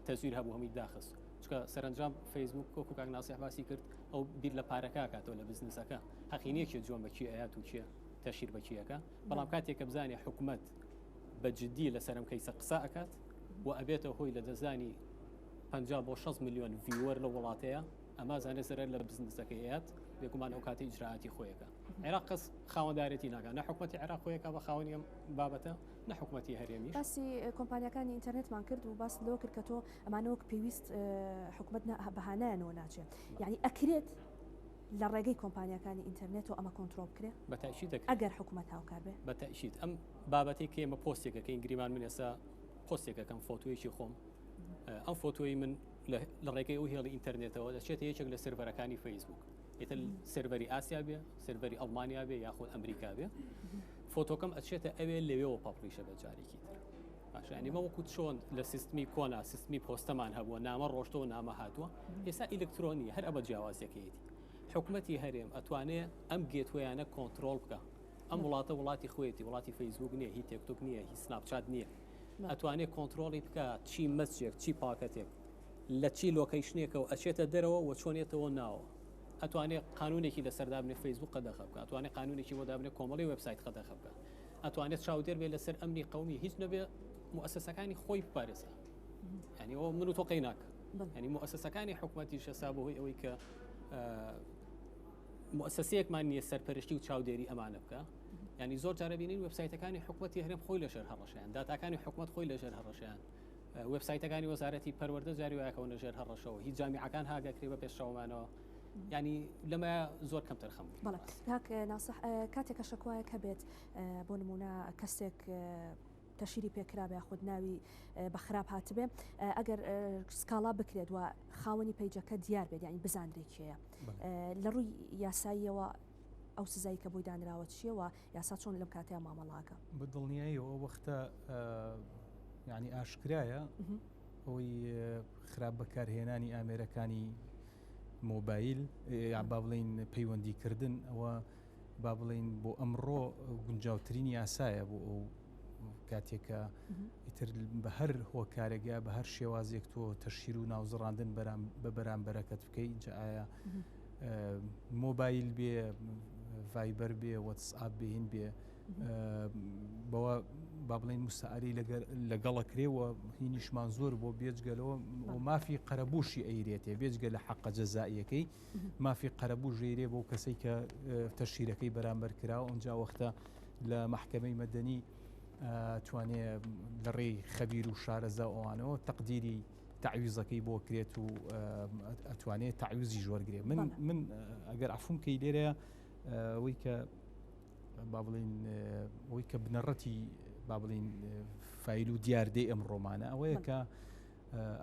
تەزویر هەبوو هەمی داخست چکە سەرنجام فەیسبووک وەکو کاک ناسیح باسی کرد ئەو بیر لە پارەکە کاتەوە لە بزنسەکە حەقینەیەکی جوان بەکی ئەیات و چیە تەشیر بەکیەکە بەڵام کاتێک کە بزانێ حکومت بەجددی لە سەرمکەیسە قسە ئەکات و ئەبێتە هۆی لە دەزانی 50 بۆ 6 میلیۆن ڤیوەر لە وڵاتەیە ئەما زانێ سەر لە بزنسەکە هەیە بێگومان ئەو کاتی ئیجراعاتی خۆیەکە عێراق قەس خاوەنددارێتی ناکات نە حکومەتی عێراق خۆیەکە بە خاوەنی بابەتە نە حکومەتی هەرێمیش باسی کۆمپانیەکانی ئینتەرنێتمان کرد و باس لەوە کرد کە تۆ ئەمانەوەک پێویست حکومت بەهانایانەوە ناچێت یعنی ئەکرێت لە ڕێگەی کۆمپانیەکانی ئینتەرنێتەوە ئەمە کۆنتترۆل بکرێ بەتاشی ئەگەر حکومت هاوکار بێ بەتاشیت ئەم بابەتی کە ئێمە پۆستێکە کە ئینگریمان من ئێستا پۆستێکەکەم فۆتویەکی خۆم ئەم فۆتۆی من لە ڕێگەی ئەو هێڵی ئینتەرنێتەوە دەچێتە یەکێک لە سەرڤەرەکانی فەیسبوک ئێتە سەرڤەری ئاسیا بێ سەرڤەری ئەڵمانیا بێ یاخود ئەمریکا بێ فۆتۆکەم ئەچێتە ئەوێ لەوێەوە پاپڕیشە بە جارێکی تر باشانی مە وەکو چۆن لە سیستمی کۆنا سیستمی پۆستەمان هەبووە نامە ڕۆشتەوە نامە هاتووە ئێستا ئیلکترۆنی هەر ئەبە جیاوازەکەیەتی حکومەتی هەرێم ئەتوانێت ئەم گێتوەیانە کۆنتترۆل بکە ئەم وڵاتە وڵاتی خۆیەتی وڵاتی فەیسبوک نییە هی تێکتۆک نییە هی سناپچات نییە ئەتوانێت کۆنتترۆلی بکە چی مەسجێک چی پاکەتێک لە چی لۆکەیشنێکە و ئەچێتە دەرەوە و چۆنێتەوە ناوە ئەتوانێت قانونێکی لە سەردابنێ فەیسبوک قەدەخە بکە ئەتوانێت قانونێکی بۆ دابنێت کۆمەڵی وبسایت قەدەخە بکە ئەتوانێت چاودێر بێت لەسەر ئەمنی قەومی هیچ نەبێ مؤسسەکانی خۆی بپارێزە ینی ئەوە من و تۆ قەیناکە ینی مؤسسەکانی حکومەتی شەسا بەهۆی ئەوەی کە مؤسسەیەکمان نییە سەرپەرشتی و چاودێری ئەمانە بکە ینی زۆر جارە بینین وبسایتەکانی حکومەتی هەرێم خۆی لەژێر هەڕەشیان داتاکانی حکومت خۆی لەژێر هەڕەشیان وبسایتەکانی وەزارەتی پەروەردە جاری وایەکەوە لەژێر هەڕەشەوە هیچ جامیعەکان هاگەکرێ بە پێشەوەمانەوە ینی لەمە زۆر کەم تەرخەم بەڵێ کاک ناسح کاتێکە شەکوایە کە بێت بۆ نمونە کەسێک تەشیری پێکرابێ خود ناوی بە خراپ هاتبێ ئەگەر سکاڵا بکرێت و خاوەنی پیجەکە دیار بێت ینی بزانرێکیەیە لە ڕووی یاساییەوە ئەو سزایی کە بۆی دانراوە چیەوە یاسا چۆن لەم کاتەیە مامەڵاکە بەدڵنیاییەوە وەختە یعنی ئاشکرایە ئەوەی خراپ بەکارهێنانی ئامێرەکانی مۆبایل یا با بڵین پەیوەندیکردن ئەوە با بڵین بۆ ئەمڕۆ گونجاوترین یاسایە بۆ ئەو کاتێکە ئیتر بە هەر هۆکارێکە بە هەر شێوازێک تۆ تەشیر و ناوزڕاندن بە بەرامبەرەکەت بکەیت جا ئایا مۆبایل بێ ڤایبەر بێ وەتسئاپ بێهین بێ بەوە با بڵین موسەعەری لەگەڵەکرێەوە هینیشمان زۆر بۆ بێجگەلەوە و مافی قەرەبووشی ئەیرێتێ بێجگە لە حەقە جەزائیەکەی مافی قەرەبوو ژێرێ بۆ کەسەی کە تەشیرەکەی بەرامبەر کراوە ئەوجا وەختە لە مەحکەمەی مەدەنی توانێ لە ڕێی خەبیر و شارەزا ئەوانەوە تەقدیری تعویزەکەی بۆ کرێت و ئەتوانێت تعویزی ژۆرگرێ من ئەگەر عفوم کەی لێرە ئەوەی کە با بڵین ئەوەی کە بنەڕەتی با بڵین فایل و دیاردەی ئەم ڕۆمانە ئەوەیە کە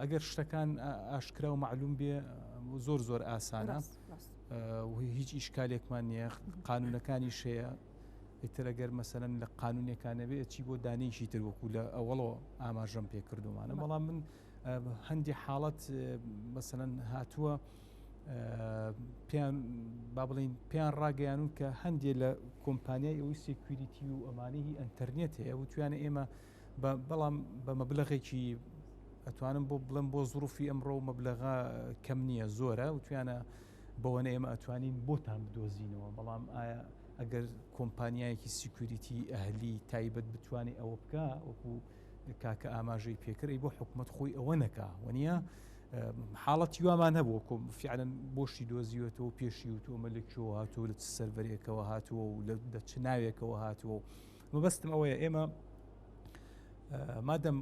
ئەگەر شتەکان ئاشکرا و معلوم بێ زۆر زۆر ئاسانە هیچ ئیشکالێکمان نییە قانونەکانی شەیە ئیتر ئەگەر مەسەرەن لە قانونیەکانە بێت چی بۆ دانیشی تر وەکو لە ئەوڵەوە ئاماژەم پێ کردومانە بەڵام من هەندی حاڵەت مەسەرەن هاتووە با بڵین پێیان ڕاگەیانون کە هەندێک لە کۆمپانیای ئەوەی سێکوریتی و ئەمانەی ئەنتەرنێت هەیە و توانە ئێمە بەڵام بە مەبلەغێکی ئەتوانم بۆ بڵم بۆ زروفی ئەمڕۆ و مەبلەغا کەم نییە زۆرە و توانە بەوەنە ئێمە ئەتوانین بۆتان بدۆزینەوە بەڵام ئایا ئەگەر کۆمپانیایەکی سیکوریتی ئەهلی تایبەت بتوانێت ئەوە بکە وەکو کاکە ئاماژەی پێکردی بۆ حکومت خۆی ئەوە نەکا وەنیە حاڵەتی وامان هەبوو کۆم فعلەن بۆشی دۆزیوێتەوە پێشی وتۆمە لەکوێوە هاتووە لە سەرڤەرێکەوە هاتووە و لە چ ناوێکەوە هاتووە و مەبەستم ئەوەیە ئێمە مادەم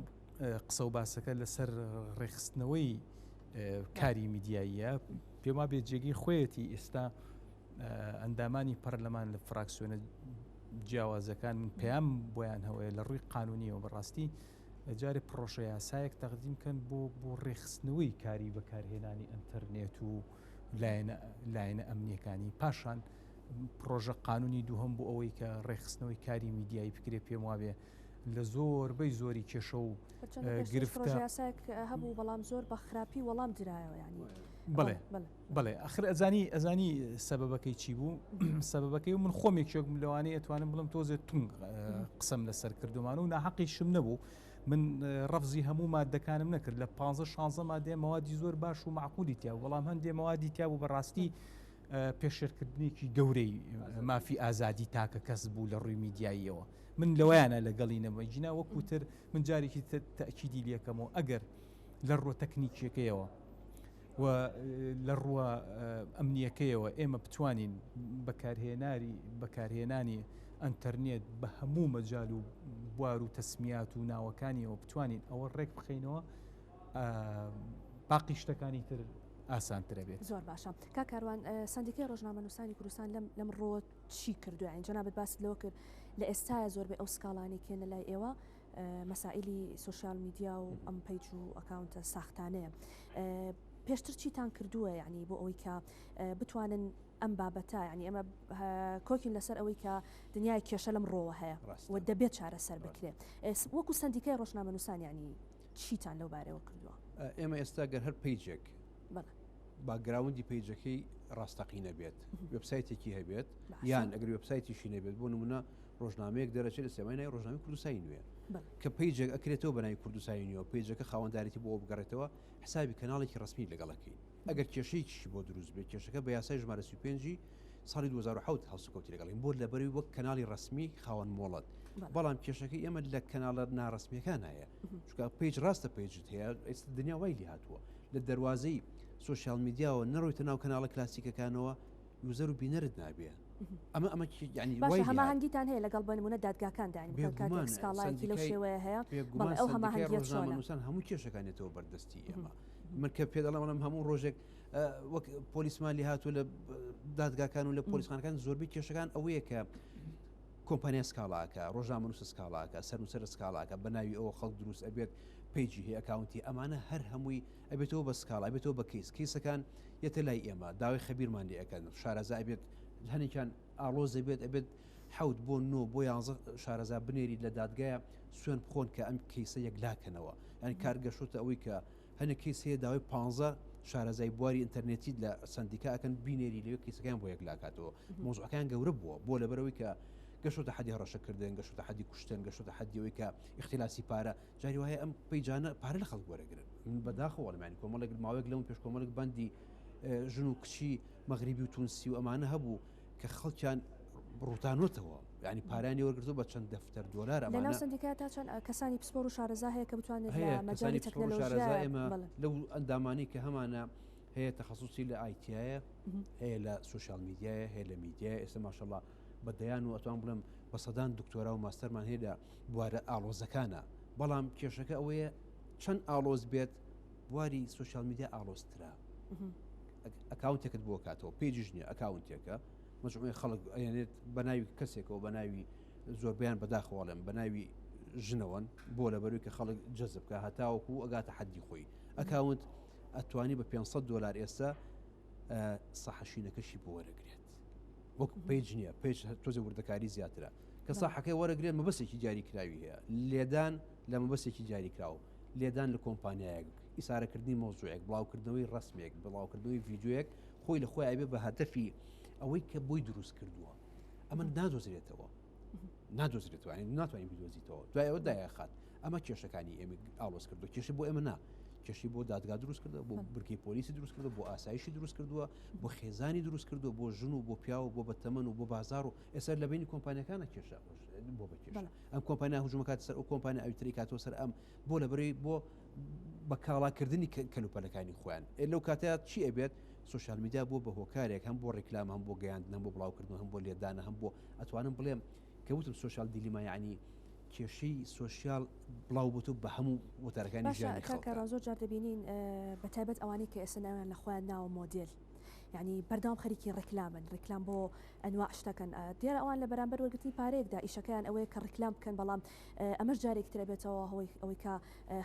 قسە و باسەکە لەسەر ڕێخستنەوەی کاری میدیاییە پێما بێت جێگەی خۆیەتی ئێستا ئەندامانی پەرلەمان لە فراکسیۆنە جیاوازەکان من پێیان بۆیان هەوەیە لە ڕووی قانونیەوە بەڕاستی جارێ پرۆژە یاسایەک تەقدیمکەن بۆ ڕێخستنەوەی کاری بەکارهێنانی ئەنتەرنێت و لایەنە ئەمنیەکانی پاشان پرۆژە قانونی دووهەم بۆ ئەوەی کە ڕێخستنەوەی کاری میدیایی بکرێ پێم وابێ لە زۆربەی زۆری کێشە و گرفتە هەبوو بەڵام زۆر بە خراپی وەڵام درایەوە ینی بڵێ ئەخر ئەزانی سەبەبەکەی چی بوو سەبەبەکەی و من خۆمێکێک لەوانەیە ئەتوانم بڵم تۆزێت تونگ قسەم لەسەر کردومان و ناحەقی شم نەبوو من ڕەفزی هەموو مادەکانم نەکرد لە 15-16 مادێ مەوادی زۆر باش و معقولی تیا بەڵام هەندێ مەوادی تیا بوو بەڕاستی پێشێرکردنێکی گەورەی مافی ئازادی تاکە کەس بوو لە ڕووی میدیاییەوە من لەوەیانە لەگەڵی نەمەجینا وەکوتر من جارێکی تەکیدی لێکەمەوە ئەگەر لە ڕوە تەکنیکیەکەیەوە و لە ڕوە ئەمنیەکەیەوە ئێمە بتوانین بەکارهێنانی ئەنتەرنێت بە هەموو مەجال و بوار و تەسمیات و ناوەکانیەوە بتوانین ئەوە ڕێک بخەینەوە باقی شتەکانی تر ئاسانترە بێت. زۆر باشە کاکاروان سندیکای ڕۆژنامەنووسانی کوردستان لەم ڕۆ چی کردووە ئەین جەنابەت باست لەوە کرد لە ئێستاە زۆربەی ئەو سکاڵانی کێنە لای ئێوە مەسائلی سوشیال میدیا و ئەم پیج و ئەکاونتە ساختانەیە پێشتر چیتان کردووە یعنی بۆ ئەوەی کە بتوانن ئەم بابەتە ینی ئەمە کۆکین لەسەر ئەوەی کە دنیای کێشە لەم ڕۆوە هەیە و دەبێت چارەسەر بکرێت وەکو سندیکای ڕۆژنامەنووسان ینی چیتان لەو بارەوە کردووە ئێمە ئێستا گەر هەر پیجێک باگراوندی پیجەکەی ڕاستەقینە بێت وبسایتێکی هەبێت یان ئەگەر وبسایتیشی نەبێت بۆ نمونە ڕۆژنامەیەک دەرەچێت لە سێمای ڕۆژنامەی کوردستانی نوێ کە پیجێک ئەکرێتەوە بەناوی کوردستانی نوێ پیجەکە خاوەنداریتی بۆ بگەڕێتەوە حسابی کەناڵێکی ڕسمی لەگەڵەکەی ئەگەر کێشەیەکی بۆ دروست بێت کێشەکە بە یاسای ژمارە 35 ساڵی 2007 هەڵسوکەوتی لەگەڵین بۆ لەبەروی وەک کەناڵی ڕسمی خاوەن مۆڵەت بەڵام کێشەکەی ئێمە لە کەناڵە ناڕسمیەکان هەیە چونکە پیج ڕاستە پیجت هەیە ئێستا دنیا وای لی هاتووە لە دەواازەی سوشیال میدیاوە نەڕۆیتە ناو کەناڵە کلاسیکەکانەوە یوزەر و بینەرت نابێ ئەمە ینی هەماهەنگیتان هەیە لەگەڵ بنمونە دادگاکاندانی سکاڵایەکی لەو شێوەیە هەیە ئەو ڕۆژنامەنووسان هەموو کێشەکانێتەوە بەردەستی ئێمە من کە پێدەڵم هەموو ڕۆژێک وەک پۆلیسمان لی هاتووە لە دادگاکان و لە پۆلیسخانەکان زۆربەی کێشەکان ئەوەیە کە کۆمپانیا سکاڵاکە ڕۆژنامەنووس سکاڵاکە سەرنووسەر سکاڵاکە بەناوی ئەوە خەڵک دروست ئەبێت پیجی هەیە ئەکاونتی ئەمانە هەر هەمووی ئەبێتەوە بە سکاڵ ئەبێتەوە بە کیسەکان یەتە لای ئێمە داوای خەبیرمان لێ ئەەکەن شارەزا ئەبێت هەنێکیان ئاڵۆز دەبێت ئەبێت 7 بۆ 9 بۆ 11 شارەزا بنێری لە دادگایە سوێن بخۆن کە ئەم کیسە یەکلاکەنەوە ینی کارگەشتە ئەوەی کە هەنێک کیس هەیە داوای 15 شارەزای بواری ئینتەرنێتی لە سندیکا ئەکەن بینێری لەوێ کیسەکان بۆ یەکلاکاتەوە مۆزوعەکان گەورە بووە بۆ لەبەرەوەی کە گەشتە حەدی هەڕەشەکردن گەشتە حەدی کوشتن گەشتە حەدیەوەی کە اختلاسی پارە جاری وایە ئەم پیجانە پارە لە خەڵک وەرەگرن من بەداخەوەڵمانی کۆمەڵێک ماوەیەک لەون پێش کۆمەڵێک بەندی ژن و کچی مەغریبی و تونسی و ئەمانە هەبوو کە خەڵکیان ڕوتانوتەوە ینی پارانی وەرگرتو بە چەند دەفتەر دۆلار لەناو سندیکا تا چەند کەسانی پسپۆر و شارەزا هەیە کە بتوانێت لە مەجای تەکنۆلۆژیا ئێمە لەو ئەندامانی کە هەمانە هەیە تەخەسوسی لە ئایتیایە هەیە لە سوشیال میدیایە هەیە لە میدیای ئێستا ماشەڵڵا بەدەیان و ئەتوان بڵم بە سەدان دکتۆرا و ماستەرمان هەیە لە بوارە ئاڵۆزەکانە بەڵام کێشەکە ئەوەیە چەند ئاڵۆز بێت بواری سوشیال میدیا ئاڵۆزترا ئەکاونتێکت بۆ کاتەوە پیجیش نییە ئەکاونتێکە مەجموعی خەڵک ئەێنێت بە ناوی کەسێکەوە بە ناوی زۆربیان بەداخەواڵم بە ناوی ژنەوەن بۆ لەبەروی کە خەڵک جەزبکە هەتاوەکو ئەگاتە حەدی خۆی ئەکاونت ئەتوانی بە $500 ئێستا سەحەشینەکەشی بۆ وەرەگرێت وەک پیج نییە پیج تۆزە وردەکاری زیاترە کە ساحەکەی وەرەگرێت مەبەستێکی دیاریکراوی هەیە لێدان لە مەبەستێکی دیاریکراوە لێدان لە کۆمپانیایەک ئیسارەکردنی مۆزوعێک بڵاوکردنەوەی ڕسمێک بڵاوکردنەوەی ڤیددیوەیەک خۆی لە خۆی ئەبێ بە هەدەفی ئەوەی کە بۆی دروست کردووە ئەمە نادۆزرێتەوە نادۆزرێتەوە ناتوانین بدۆزیتەوە دوای ئەوە دایەخات ئەمە کێشەکانی ئێمە ئاڵۆز کردو کێشی بۆ ئێمە نا کێشی بۆ دادگا دروست کردو بۆ برکی پۆلیسی دروست کردو بۆ ئاسایشی دروست کردووە بۆ خێزانی دروست کردو بۆ ژن و بۆ پیا و بۆ بەتەمەن و بۆ بازار و ئێستا لە بینی کۆمپانیەکانە کێشە بۆ بەکێش ئەم کۆمپانیا هجوومەکات سەر ئەو کۆمپانیا ئەوتری کاتەوە سەر ئەم بۆ لەبەرەوەی بۆ بە کاڵاکردنی کەلوپەلەکانی خۆیان لەو کاتەیە چی ئەبێت سوشیال میدیا بۆ بە هۆکارێک هەم بۆ ڕێکلام هەم بۆ گەیاندن هەم بۆ بڵاوکردن هەم بۆ لێدانە هەم بۆ ئەتوانم بڵێم کەوتم سوشیال دیلیما یعنی کێشەی سوشیال بڵاو بوو بە هەموو وتارەکانی ژیانی خەڵکە زۆر جار دەبینین بە تایبەت ئەوانەی کە ئێستا ناویان لە خۆیان ناوە مۆدل ینی بەردەوام خەریکی ڕێکلامن ڕێکلام بۆ ئەنواع شتەکەن دیارە ئەوان لە بەرامبەر وەرگرتنی پارەیەکدا ئیشەکەیان ئەوەیە کە ڕێکلام بکەن بەڵام ئەمەش جارێکترە بێتەوە ئەوەی کە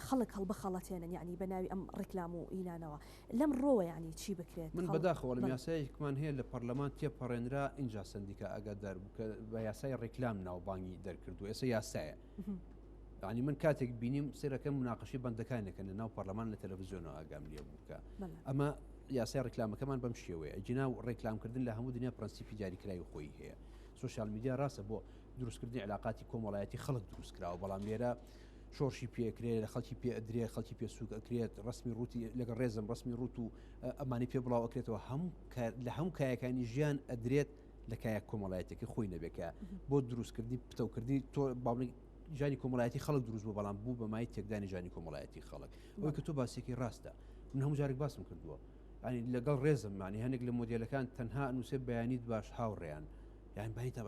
خەڵک هەڵبخەڵەتێنن یعنی بەناوی ئەم ڕێکلام و ئینانەوە لەم ڕۆوە ینی چی بکرێت من بەداخەوە لە یاسایەکمان هەیە لە پەرلەمان تێپەڕێنرا اینجا سندیکە ئەگادار بکە بە یاسای ڕێکلام ناوبانگی دەرکردو ئێستا یاسایە ینی من کاتێک بینیم سێرەکەم مناقەشی بەندەکانێکن لە ناو پەرلەمان لە تەلەڤیزیۆنەوە ئاگام لێ بووکە ئەمە یاسای ڕێکلامەکەمان بەم شێوەیە جنا و ڕێکلامکردن لە هەموو دنیا پرەنسیپی دیاریکراوی خۆی هەیە سوشال میدیا ڕاستە بۆ دروستکردنی علاقاتی کۆمەڵایەتی خەڵک دروستکراوە بەڵام لێرە شۆڕشی پێکرێت لە خەڵکی پێ ئەدرێت خەڵکی پێ سووک ئەکرێت ڕسمی ڕوتی لەگە ڕێزم ڕسمی ڕوت و ئەمانی پێ بڵاو ئەکرێتەوە لە هەموو کایەکانی ژیان ئەدرێت لە کایەک کۆمەڵایەتێکی خۆی نەبێکە بۆ دروستکردنی پتەوکردنی تۆ باڵی ژانی کۆمەڵایەتی خەڵک دروست بوو بەڵام بوو بەمای تێکدانی ژانی کۆمەڵایەتی خەڵک ئەوەی کە تۆ باسێکی ڕاستە من هەموو جارێک باسم کردووە ینی لەگەڵ ڕێزم مانی هەنێک لە مۆدیلەکان تەنها نووسێ بەیانیت باش هاوڕێیان یان بانی تا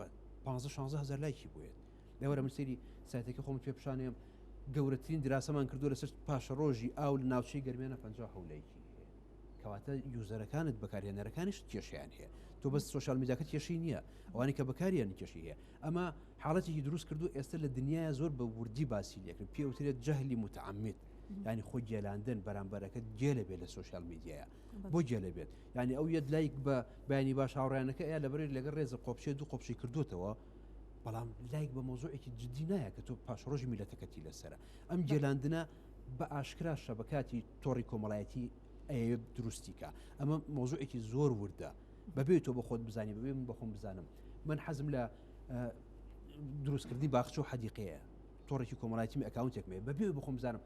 15-16 لایکی بووێت لێوەرە من سەیری سایتێکی خۆم پێ پیشانێم گەورەترین دراسەمان کردو لەسەر پاشە ڕۆژی ئاو لە ناوچەی گەرمێنە 50 لایکی هەیە کەواتە یوزەرەکانت بەکارهێنەرەکانیش کێشیان هەیە تۆ بەس سوشال میدیاکە کێشی نییە ئەوانی کە بەکاریان کێشی هەیە ئەمە حاڵەتێکی دروست کردو ئێستا لە دنیای زۆر بە وردی باسی لێکرد پێوترێت جەهلی متعمد ینی خۆ گێلاندن بەرامبەرەکە گێلە بێت لە سوشال میدیایە بۆ گێلە بێت ینی ئەو یەک لایک بە بەیانی باش هاوڕیانەکە ئەیە لەبەر لەگەڵ ڕێزە قۆپشێ دوو قۆپشی کردوتەوە بەڵام لایک بە مۆزوعێکی جددی نایە کە تۆ پاشڕۆژی میلەتەکەتی لەسرە ئەم گێلاندنە بە ئاشکرا شەبکاتی تۆڕی کۆمەڵایەتی ئەیە دروستیکە ئەمە مۆزوعێکی زۆر وردە بەبێ تۆ بە خۆت بزانی بەبێ من بەخۆم بزانم من حەزم لە دروستکردنی باخچە و حەدیقەیە تۆڕێکی کۆمەڵایەتی ئەکاونتێکمێ بەبێ بخۆم بزانم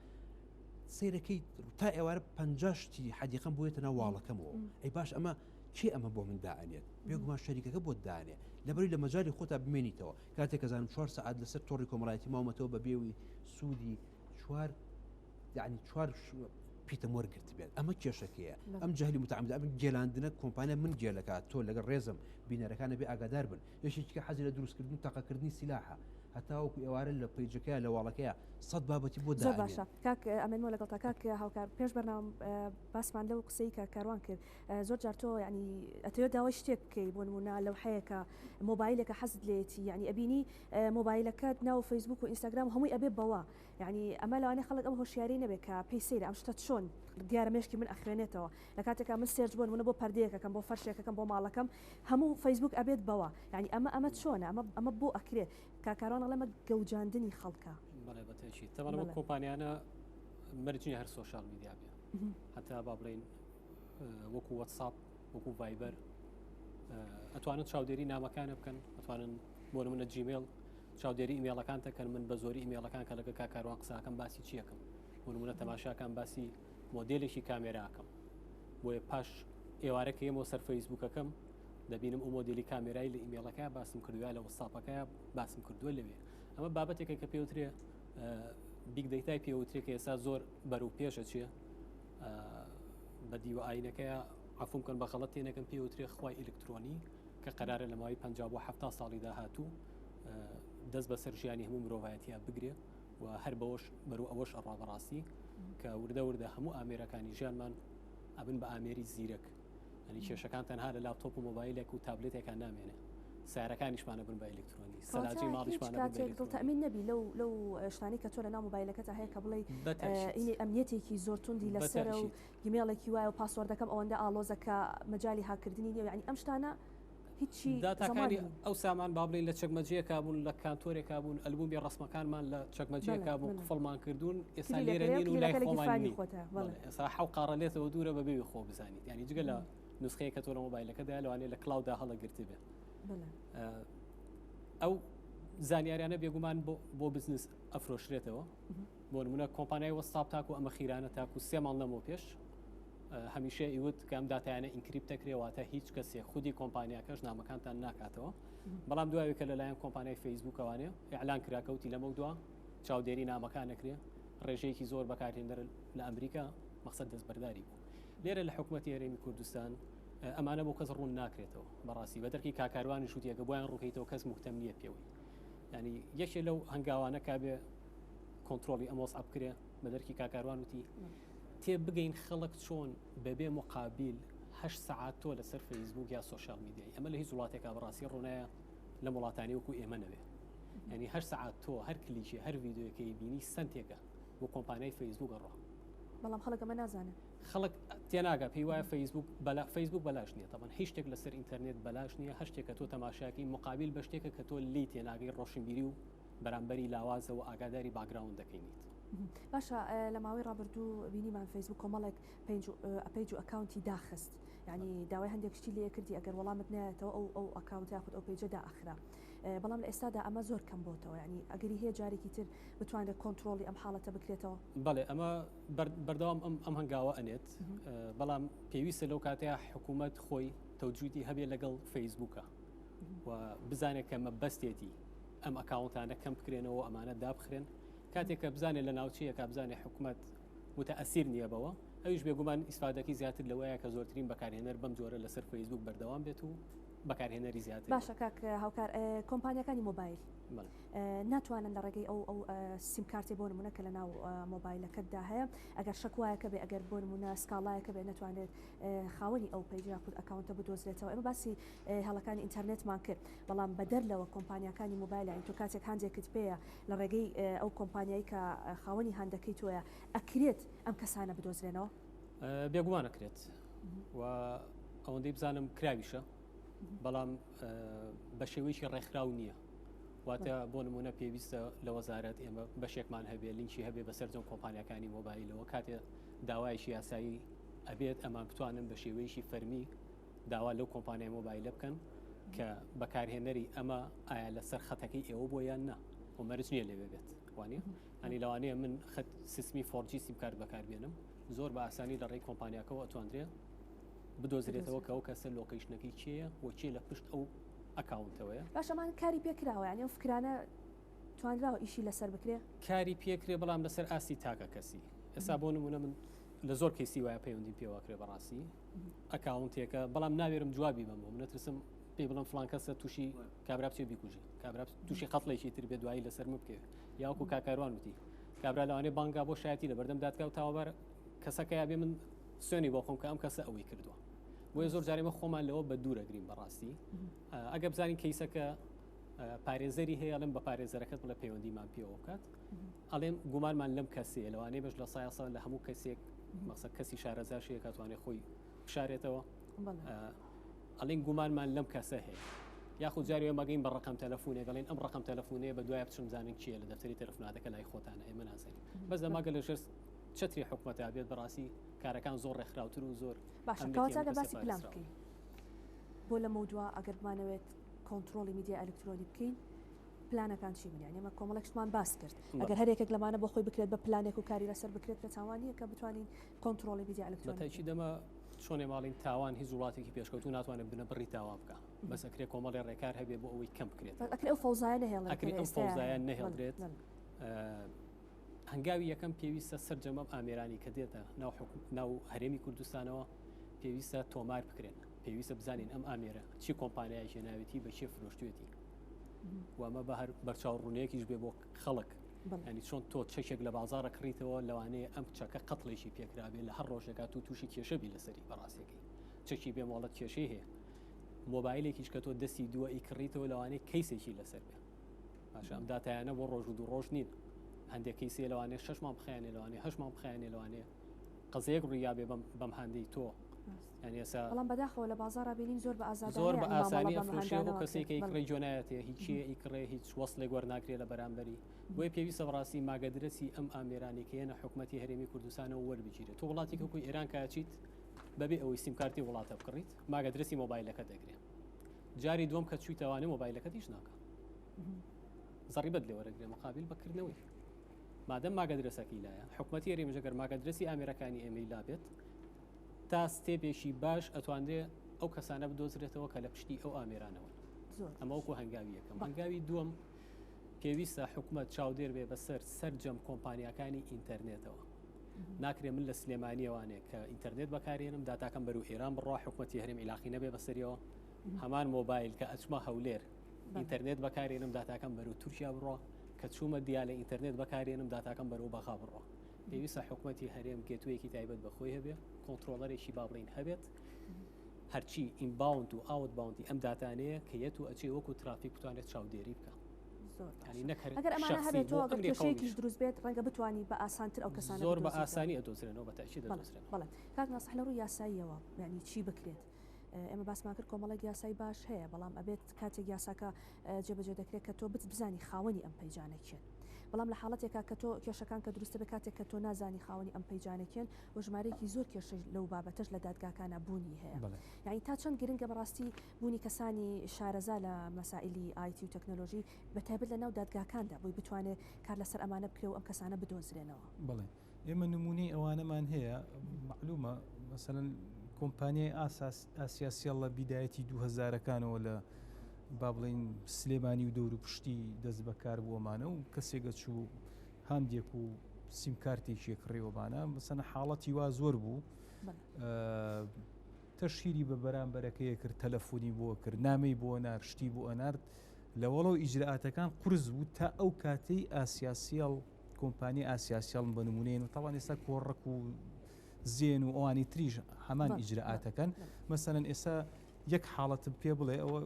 سیرەکەی تا ئێوارە 50 حەدیقەم بۆیەتە ناو واڵەکەمەوە ئەی باش ئەمە چی ئەمە بۆ من داانێت بێگومان شەریکەکە بۆ دانێ لەبەری لە مەجای خۆتا بمێنیتەوە کاتێک کەزانم 4 سعات لەسەر تۆڕی کۆمەڵایەتی ماومەتەوە بە بێوی سوودی چوار پیتەم وەرگرت بێت ئەمە کێشەکەیە ئەم جەهلی متعمد ئەم گێلاندنە کۆمپانیا من گێلەکات تۆ لەگەڵ ڕێزم بینەرەکانە بێ ئاگادار بن یەشێککە حەزی لە دروستکردن تاقەکردنی سیلاحە هەتاوەکو ئێوارە لە پیجەکە لە واڵەکەیە 100 بابەتی بۆ زۆر باشە کاک ئەمێنەوە لەگەڵ تا کاک هاوکار پێش بەرنام باسمان لەو قسەی کە کاروان کرد زۆر جار تۆ ینی ئەتەوێت داوای شتێک بکەی بۆ نمونە لەو حەیەکە مۆبایلێکە حەزت لێتی ینی ئەبینی مۆبایلەکەت ناو فەیسبوک و ئینستاگرام هەمووی ئەبێ بەوە ینی ئەمە لەوانەیە خەڵک ئەم هۆشیاری نەبێت کە پێی سەیرە ئەم شتە چۆن دیارە مێشکی من ئەخوێنێتەوە لە کاتێکا من سێرج بوون منە بۆ پەردەیەکەکەم بۆ فەرشێکەکەم بۆ ماڵەکەم هەموو فەیسبوک ئەبێت بەوە ینی ئەمە چۆنە ئەمە بۆ ئەکرێت کاکاران ئەڵێمە گەوجاندنی خەڵکە بەڵێ بەتەشی تەمەڵەوە کۆمپانیانە مەرجنی هەر سۆشال میدیا بێ هەتا با بڵێن وەکو واتساپ وەکو ڤایبەر ئەتوانن چاودێری نامەکانە بکەن ئەتوانن بۆ نمونە جیمیل چاودێری ئیمێڵەکان تەکەن من بە زۆری ئیمێڵەکان کە لەگە کاکاروان قساکەم باسی چیەکەم بۆ نمونە تەماشاکان باسی مۆدلێکی کامێراکەم بۆیە پاش ئێوارەکە ئێمە سەر فەیسبوکەکەم دەبینم ئەو مۆدلی کامێرای لە ئیمێڵەکە باسم کردووە لە وەستاپەکە باسم کردووە لەوێ ئەمە بابەتێکە کە پێوترێ بیگ دەیتای پێوترێک کە ئێستا زۆر بەرەو پێشە چیە بە دیوە ئاینەکەیە عفوم کەن بە خەڵەت تێنەکەم پێوترێ خوای ئلکترۆنی کە قەرارە لە ماوەی 50 بۆ 70 ساڵی داهاتوو دەست بە سەر ژیانی هەموو مرۆڤایەتیە بگرێ و هەر بەوەش بەرەو ئەوەش ئەڕوا بەڕاستی کە وردە هەموو ئامێرەکانی ژیانمان ئەبن بە ئامێری زیرەک ئەنی کێشەکان تەنها لە لاپتۆپ و مۆبایلێک و تابلێتێکان نامێنێ سیارەکانیشمانە بن بە ئلکترۆنی سەلاجی ماڵیشمانە دڵتەمین نەبی لەو شتانی کە تۆ لە ناو مۆبایلەکەت هەیە کە بڵێ ئەمنیەتێکی زۆر توندی لەسەرە و گیمێڵێکی وایە و پاسوەردەکەم ئەوەندە ئالۆزەکە مەجای هاکردنی نیە ینی ئەم شتانە هیچی داتاکانی ئەو سامان با بڵین لە چەکمەجەیەکا بوون لە کانتۆرێکا بوون ئەلبومی ڕسمەکانمان لە چەکمەجەیەکا بوون قفڵمان کردوون ئێستا لێرە نین و لای خۆمانی ئێستا حەو قاڕەلێتەوە دوورە بەبێوی خۆ بزانیت ینی جگە لە نسخەیە کە تۆ لە مۆبایلەکەدا لەوانەیە لە کلااودا هەڵەگرتی بێ ئەو زانیاریانە بێگومان بۆ بزنس ئەفرۆشرێتەوە بۆ نمونە کۆمپانیای وەستاپ تاکو ئەمە خیرانە تاکو 3 ماڵ لەمەوە پێش هەمیشە ئیوت کە ئەم داتایانە ئینکریپتە کرێواتە هیچ کەسێک خودی کۆمپانیاکەش نامەکانتان ناکاتەوە بەڵام دوایە کە لەلایەن کۆمپانیای فەیسبوکەوانێ ئیعلان کراکەوتی لەمە دووە چاودێری نامەکان نەکرێ ڕێژەیەکی زۆر بەکارهێنەر لە ئەمریکا مەقسەد دەستبەرداری بوو لێرە لە حکوومەتی هەرێمی کوردستان ئەمانە بۆ کەس ڕوون ناکرێتەوە بەڕاستی بە دەرکی کاکاروانی شووتیەکە بۆیان ڕووکەیتەوە کەس موهتەم نییە پێوەی ینی یەکێ لەو هەنگاوانە کابێ کۆنتترۆلی ئەمۆس ئەبکرێ بە دەرکی کاکاروان وتی تێ بگەین خەڵک چۆن بەبێ مقابل هەشت سەعات تۆ لەسەر فەیسبوک یا سوۆشال میدیای ئەمە لە هیچ وڵاتێکا بەڕاستی ڕوونایە لە وڵاتانی وەکو ئێمە نەبێ ینی هەشت سەعات تۆ هەر کلیکی هەر ڤیددیوەکەی بینی سنتێکە بۆ کۆمپانیای فەیسبوک ڕۆ بەڵام خەڵک ئەمە نازانن خەڵک تێناگە پێی وایە فەیسبوک بەلاش نییە تاوان هیچ شتێک لەسەر ئینتەرنێت بەلاش نییە هەر شتێک کە تۆ تەماشاکی مقابل بە شتێکە کە تۆ لی تێناگەی ڕۆشنبیری و بەرامبەری لاوازەوە ئاگاداری باگراون دەکەینیت باشە لە ماوەی ڕابردوو بینیمان فەیسبوک کۆمەڵێک پێیج و ئەکاونتی داخست یعنی داوای هەندێک شتی لێ کردی ئەگەر وەڵامت نایەتەوە ئەو ئەکاونت یاخود ئەو پێیجە داخرا بەڵام لە ئێستادا ئەمە زۆر کەم بۆتەوە ینی ئەگەری هەیە جارێکی تر بتوانێت کۆنتترۆلی ئەم حاڵەتە بکرێتەوە بەڵێ ئەمە بەردەوام ئەم هەنگاوە ئەنێت بەڵام پێویستە لەو کاتەیە حکوومەت خۆی تەوجودی هەبێ لەگەڵ فەیسبوکە و بزانێت کە مەبەستێتی ئەم ئەکاونتانە کەم بکرێنەوە ئەمانە دابخرێن کاتێککە بزانێت لە ناوچەیەکە بزانێت حکوومەت متەئەسیر نییە بەوە ئەویش بێگومان ئیسفادەکەی زیاتر لەوەیە کە زۆرترین بەکارهێنەر بەم جۆرە لەسەر فەیسبوک بەردەوام بێت و بەکارهێنەری زیاتر باشە کاک هاوکار کۆمپانیەکانی مۆبایل ناتوانن لە ڕێگەی ئەو سیمکارتی بۆ نمونە کە لە ناو مۆبایلەکەتدا هەیە ئەگەر شکوایەکە بێ ئەگەر بۆ نمونە سکاڵایەکە بێ ناتوانێت خاوەنی ئەو پەیجا خود ئەکاونتە بدۆزرێتەوە ئەمە باسی هەڵەکانی ئینتەرنێتمان کرد بەڵام بەدەر لەوە کۆمپانیەکانی مۆبایلین تۆ کاتێک هەندێکت پێەیە لە ڕێگەی ئەو کۆمپانیایی کە خاوەنی هەندەکەی تۆیە ئەکرێت ئەم کەسانە بدۆزرێنەوە بێگومان ئەکرێت و ئەوەندەی بزانم کراویشە بەڵام بە شێوەیەکی ڕێکخراو نییە واتە بۆ نمونە پێویستە لە وەزارەت ئێمە بەشێکمان هەبێ لینکی هەبێ بەسەر جەم کۆمپانیەکانی مۆبایلەوە کاتێ داوایشی یاسایی ئەبێت ئەمان بتوانن بە شێوەیەکی فەرمی داوا لەو کۆمپانیای مۆبایلە بکەن کە بەکارهێنەری ئەمە ئایا لەسەر خەتەکەی ئێوە بۆ یان نا و مەرج نییە لێوێ بێت وانە ئەنی لەوانەیە من خەت سیستمی 4G سیمکارت بەکاربێنم زۆر بە ئاسانی لە ڕێی کۆمپانیاکەەوە ئەتواندرێ بدۆزرێتەوە کە ئەو کەسە لۆکیشنەکەی چییە و چێ لە پشت ئەو ئەکاونتەوەیە باشەمان کاری پێکراوە یعنی ئەو فکرانە توانراوە ئیشی لەسەر بکرێ کاری پێکرێ بەڵام لەسەر ئاسی تاکە کەسی ئێستا بۆ نمونە من لە زۆر کەسی وایە پەیوەندی پێواکرێ بەڕاستی ئەکاونتێکە بەڵام ناوێرم جوابی بم بۆ منەترسم پێی بڵم فلان کەسە تووشی کابرا بچێ بیکوژی کابرا تووشی قەتڵێکی تر بێ دوایی لەسەر بکێ یاوەکو کاکاروان وتی کابرا لەوانێ بانگا بۆ شایەتی لە بەردەم دادگا و تاوەبەر کەسەکە یابێ من سوێنی بۆ خۆم کە ئەم کەسە ئەوەی کردووە بۆیە زۆر جارێمە خۆمان لەوە بە دوورەگرین بەڕاستی ئەگە بزانین کەیسەکە پارێزەری هەیە ئەڵێم بە پارێزەرەکەت بڵە پەیوەندیمان پێوە بکات ئەڵێم گومانمان لەم کەسێ لەوانەیە بەش لە سایسا لە هەموو کەسێک مەسەر کەسی شارەزاشەیە کاتوانێت خۆی بشارێتەوە ئەڵێن گومانمان لەم کەسە هەیە یاخود جاری مەگەین بە ڕقم تەلەفۆنێک گەڵێن ئەم ڕقم تەلەفۆنەیە بە دوای بچم زانین چیە لە دەفتەری تەلەفۆناتەکە لای خۆتانە ئێمە نازانین بەس دەماگە لە ژێر چتری حکوومەتە بێت بەڕاستی کارەکان زۆر ڕێکخراوتر و زۆر باشەکەواتە لە باسی پلان بکەین بۆ لە مەودووە ئەگەر بمانەوێت کۆنتترۆلی میدیا ئەلکترۆنی بکەین پلانەکان چی بنیان ئێمە کۆمەڵێکشمان باس کرد ئەگەر هەرێکێک لەمانە بۆ خۆی بکرێت بە پلانێک و کاری لەسەر بکرێت لە تاوانیە کە بتوانین کۆنتترۆلی میدیا ئەلکترۆنیکی دەمە چۆنێ ماڵین تاوان هیچ وڵاتێکی پێشکەوتو ناتوانێت بنە بڕی تاوا بکە بەس ئەکرێ کۆمەڵی ڕێکار هەبێ بۆ ئەوەی کەم بکرێت ئەو فەوزایە نەهێڵێت ئەو فەوزایان نەهێڵدرێت هەنگاوی یەکەم پێویستە سەررجەمە ئامێرانی کە دێتە ناو هەرێمی کوردستانەوە پێویستە تۆمار بکرێن پێویستە بزانین ئەم ئامێرە چی کۆمپانیایکی ناوێتی بە چێ فرۆشتوێتی وامە بە هەر بەرچاو ڕوونەیەکیش بێ بۆ خەڵک ینی چۆن تۆ چەکێک لە بازارە کڕیتەوە لەوانەیە ئەم چەکە قەتڵێکی پێکرابێت لە هەر ڕۆژێکا تو تووشی کێشەبی لەسەری بەڕاستێکی چەکی بێ مۆڵەت کێشەی هەیە مۆبایلێکیش کە تۆ دەستی دووە ئیکڕیتەوە لەوانەیە کەیسێکی لەسەر بێ باشە ئەم داتایانە بۆ ڕۆژ و دوو ڕۆژ نین هەندێکی سێ لەوانێ 6 مام بخیانێ لەوانێ 8 مام بخیانێ لەوانێ قەزەیەک ڕوویا بێ بەم هەندەی تۆ بەڵام بەداخەوە لە بازارە بینین زۆر بە ئازادی زۆر بە ئاسانی ئەفرۆشیەوە بۆ کەسێکی ئیکڕی جۆنایەتێ هیچی ئیکڕێ هیچ وەسڵێک وەرناگرێت لە بەرامبەری بۆیە پێویستە بەڕاستی ماگەدرەسی ئەم ئامێرانی کە هێنە حکوومەتی هەرێمی کوردستانەوە وەربگیرێت تۆ وڵاتی کەکوی ئێران کاچیت بەبێ ئەوەی سیمکارتی وڵاتە بکڕیت ماگەدرەسی مۆبایلەکە دەگرێت جاری دوم کە چویتەوانێ مۆبایلەکە هیچ ناکە زەڕیبەت لێ وەرەگرێ مقابل بەکردنەوەی مادەم ماگەدرەسەکەی لایە حکوومەتی هەرێمیژەگەر ماگەدرەسی ئامێرەکانی ئێمەی لابێت تا ستێپێکی باش ئەتواندێ ئەو کەسانە بدۆزرێتەوە کە لە پشتی ئەو ئامێرانەوە ئەمە وەکو هەنگاوی یەکەم هەنگاوی دووەم پێویستە حکوومەت چاودێر بێ بەسەر سەررجەم کۆمپانیەکانی ئینتەرنێتەوە ناکرێ من لە سلێمانیەوانێ کە ئینتەرنێت بەکارێنم داتاکەم بەرو ئێران بڕوا حکوومەتی هەرێم عیلاقی نەبێ بەسەریەوە هەمان مۆبایل کە ئەچمە هەولێر ئینتەرنێت بەکارێنم داتاکەم بەرو تورکیا بڕۆ کە چوومە دیا لە ئینتەرنێت بەکارێنم داتاکەم بەرەو بەغا بڕۆ پێویستە حکوومەتی هەرێم گێتوویەکی تایبەت بەخۆی هەبێ کۆنتترۆلەرێکی با بڵین هەبێت هەرچی ئینباوند و ئاوت باوندی ئەم داتانەیە کە یەت و ئەچێ وەکو ترافیک بتوانێت چاودێری بکە ئەگەر ئەمانە هەبێتەوە ئەگەر کێشەیەکیش دروست بێت ڕەنگە بتوانی بە ئاسانتر ئەو کەسانە زۆر بە ئاسانی ئەدۆزرێنەوە بە تاکید دەدۆزرێن. بەڵێ کاک ناسح لە ڕووی یاساییەوە یعنی چی بکرێت؟ ئێمە باسمان کرد کۆمەڵێک یاسایی باش هەیە بەڵام ئەبێت کاتێک یاساکە جێبەجێ دەکرێت کە تۆ بزانی خاوەنی ئەم پەیجانێکێن. بەڵام لە حاڵەتێکا کە تۆ کێشەکان کە دروستە بە کاتێک کە تۆ نازانی خاوەنی ئەم پەیجانێکێن و ژمارەیەکی زۆر کێشە لەو بابەتەش لە دادگاکانە بوونی هەیە. یعنی تا چەند گرنگە بەڕاستی بوونی کەسانی شارەزا لە مەسائلی ئایتی و تەکنۆلۆژی بەتایبەت لە ناو دادگاکاندا بۆی بتوانێت کار لەسەر ئەمانە بکرێ و ئەم کەسانە بدۆزرێنەوە. بڵێ ئێمە نمونەی ئەوانەمان هەیە معلومە مثلەن کۆمپانیای ئاسیاسیال لە بیدایەتی 2000ەکانەوە لە با بڵین سلێمانی و دەور و پشتی دەست بەکار بووەمانە و کەسێکە چوو هەندێک و سیمکارتێکی کڕێوەمانە بەسەنە حاڵەتی وا زۆر بوو تەشهیری بە بەرامبەرەکەیە کرد تەلەفۆنی بۆ کرد نامەی بۆ نار شتی بۆ ئەنارد لەوەڵەوە ئیجرئاتەکان قورس بوو تا ئەو کاتەی ئاسیاسیال کۆمپانی ئاسیاسیال بە نمونەیەن و تاوان ئێستا کۆڕک و زێن و ئەوانی تریژ هەمان ئیجرئاتەکەن مەسەلەن ئێستا یەک حاڵەتم پێ بڵێ ئەوە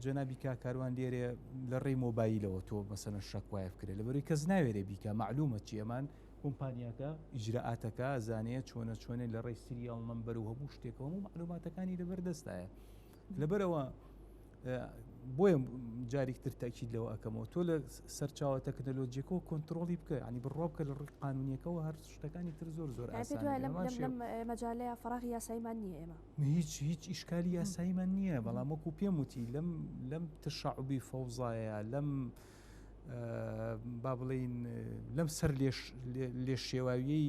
جەنابی کاکاروان لێرێ لە ڕێی مۆبایلەوە تۆ مەسەلەن شەکوایە بکرێت لەبەرەوەی کەس ناوێرێ بیکە معلومە چی ئەمان کۆمپانیاکە ئیجرئاتەکە زانەیە چۆنە لە ڕێی سریال نەمبەر و هەموو شتێکەوە و معلوماتەکانی لەبەردەستایە لەبەرەوە بۆیە جارێکتر تاکید لەوە ئەەکەمەوە تۆ لە سەرچاوە تەکنەلۆجیەکەەوە کۆنتترۆلی بکە ینی بڕۆ بکە لە ڕووی قانونیەکەەوە هەر شتەکانی تر زۆر لەم مەجالەیە فەراغی یاساییمان نییە ئێمە هیچ ئیشکالی یاساییمان نییە بەڵام وەکو پێم وتی لەم تشعبی فەوزایە لەم با بڵین لەم سەر لێ شێواویەی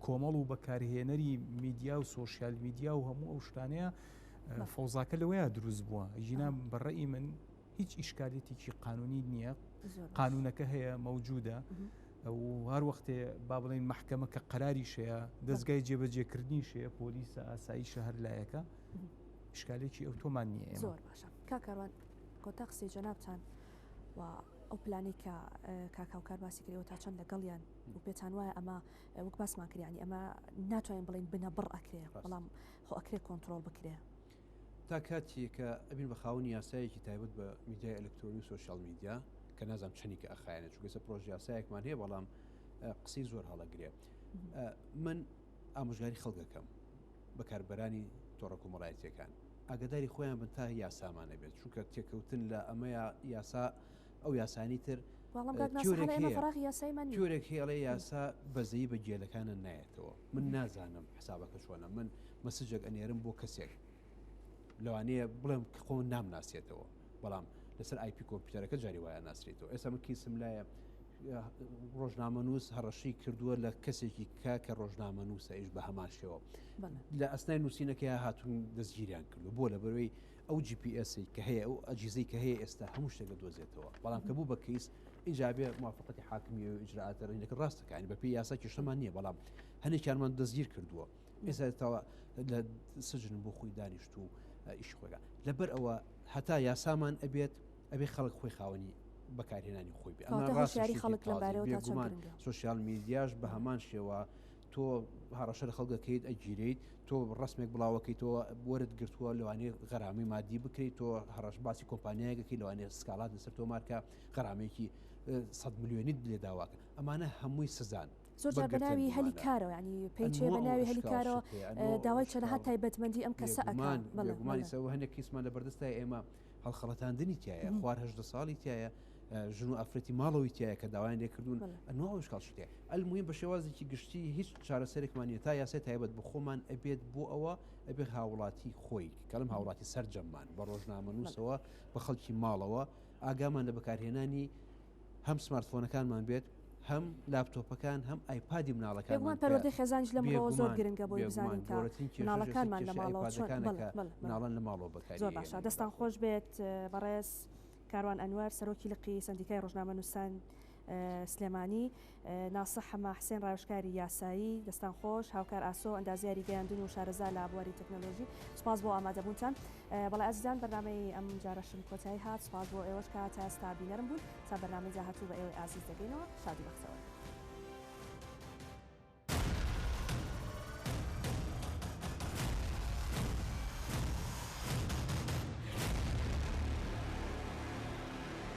کۆمەڵ و بەکارهێنەری میدیا و سۆشیال میدیا و هەموو ئەو شتانەیە فەوزاکە لەوەیە دروست بووە ژینا بەڕێی من هیچ ئیشکالێتێکی قانونی نییە قانونەکە هەیە مەوجودە و هەر وەختێ با بڵین محکەمە کە قەراری شەیە دەستگای جێبەجێکردنی شەیە پۆلیسە ئاساییشە هەر لایەکە ئیشکالێکی ئەو تۆمان نییە. زۆر باشە کاکاروان کۆتا قسەی جەنابتان و ئەو پلانی کە کاکاوکار باسی کردەوە تا چەند لەگەڵیان و پێتان وایە ئەمە وەک باسمان کردیانی ئەمە ناتوانین بڵین بنە بڕ ئەکرێ بەڵام خۆ ئەکرێ کۆنتترۆل بکرێ تا کاتێک کە ئەبین بە خاوەنی یاسایەکی تایبەت بە میدیای ئەلکترۆنی و سۆشیال میدیا کە نازانم چەندی کە ئەخایەنە چونکە پرۆژه یاسایەکمان هەیە بەڵام قسەی زۆر هەڵەگرێ من ئامۆژگاری خەڵکەکەم بەکاربەرانی تۆڕە کۆمەڵایەتیەکان ئاگداری خۆیان بن تا یاسامانە بێت چونکە تێکەوتن لە ئەمە یاسا ئەو یاسانی تر جۆرێک هێڵێ یاسا بەزەیی بە گێلەکانە نایەتەوە من نازانم حسابەکە چۆنە من مەسجێک ئەنێرم بۆ کەسێک لەوانەیە بڵێم خۆ نامناسێتەوە بەڵام لەسەر آیپی کۆمپیوتەرەکە جاری وایە ناسرێتەوە ئێستا من کیسم لایە ڕۆژنامەنووس هەڕەشی کردووە لە کەسێکی کە ڕۆژنامەنووسە ئیش بە هەمان شێوە لە ئەسنای نووسینەکە هاتوون دەستگیریان کردو بۆ لە بەروەی ئەو GPS کە هەیە ئەو ئەجیزەی کە هەیە ئێستا هەموو شتێک دۆزێتەوە بەڵام کە بوو بە کەیس ئیجابێ موافقەتی حاکمی و ئیجرئاتە ڕێنەکە ڕاستەکانی بەپێی یاسا کێشەمان نییە بەڵام هەنێکیانمان دەستگیر کردووە ئێستا لە سجن بۆ خۆی دانیشت و ئیش خۆیگە لەبەر ئەوە هەتا یاسامان ئەبێ خەڵک خۆی خاوەنی بەکارهێنانی خۆی بێ بێگومان سۆشیال میدیاش بە هەمان شێوە تۆ هەڕەشە لە خەڵگەکەیت ئەگیریت تۆ ڕسمێک بڵاوەکەیتەوە وەرت گرتووە لەوانەیە غەرامی مادی بکەیت تۆ هەڕەش باسی کۆمپانیایەکەی لەوانەیە سکالات لەسەر تۆ مارکە غەرامێکی 100 میلیۆنی لێ داواکە ئەمانە هەمووی سزان زۆر بەناوی هەلی کارەوە ینی پێچێ بەناوی هەلی کارەوە داوای چەنەها تایبەتمەندی ئەم کەسە ئەمان بێگومانیەوە هەندێک کیسمان لە بەردەستای ئێمە هەڵخەڵەتاندنی تایە خوار 18 ساڵی تایە ژن و ئافرەتی ماڵەوەی تایە کە داوایان لێکردوون ئەنەوە شکال شتێ ئەلمویم بە شێوازێکی گشتی هیچ چارەسەرێکمانە تا یاسای تایبەت بە خۆمان ئەبێت بۆ ئەوە ئەبێ هاوڵاتی خۆی کەڵم هاوڵاتی سەرجەممان بە ڕۆژنامەنووسەوە بە خەڵکی ماڵەوە ئاگامان لە بەکارهێنانی هەم سمارتفۆنەکانمان بێت هەم لاپتۆپەکان هەم ئایپادی مناڵەکانمان پەروەردەی خێزانش لەمڕۆ زۆر گرنگە بۆی بزانین کە مناڵەکانمان لە ماڵەوە مناڵان لە ماڵەوە بەکاری زۆر باشە دەستان خۆش بێت بەڕێز کاروان ئەنوەر سەرۆکی لقی سندیکای ڕۆژنامەنووسان سلێمانی ناسح حەما حسێن ڕاوشکاری یاسایی دەستان خۆش هاوکار ئاسۆ ئەندازیاری گەیاندون و شارەزا لە بواری تەکنۆلۆژی سپاس بۆ ئامادەبوونتان بەڵێ ئازیزان بەرنامەی ئەم جارەشم کۆتایی هات سپاس بۆ ئێوەش کە تا ئێستا بینەرم بوون تا بەرنامەی جاهاتوو بە ئێوەی ئازیز دەگەینەوە شادی بەختەوە.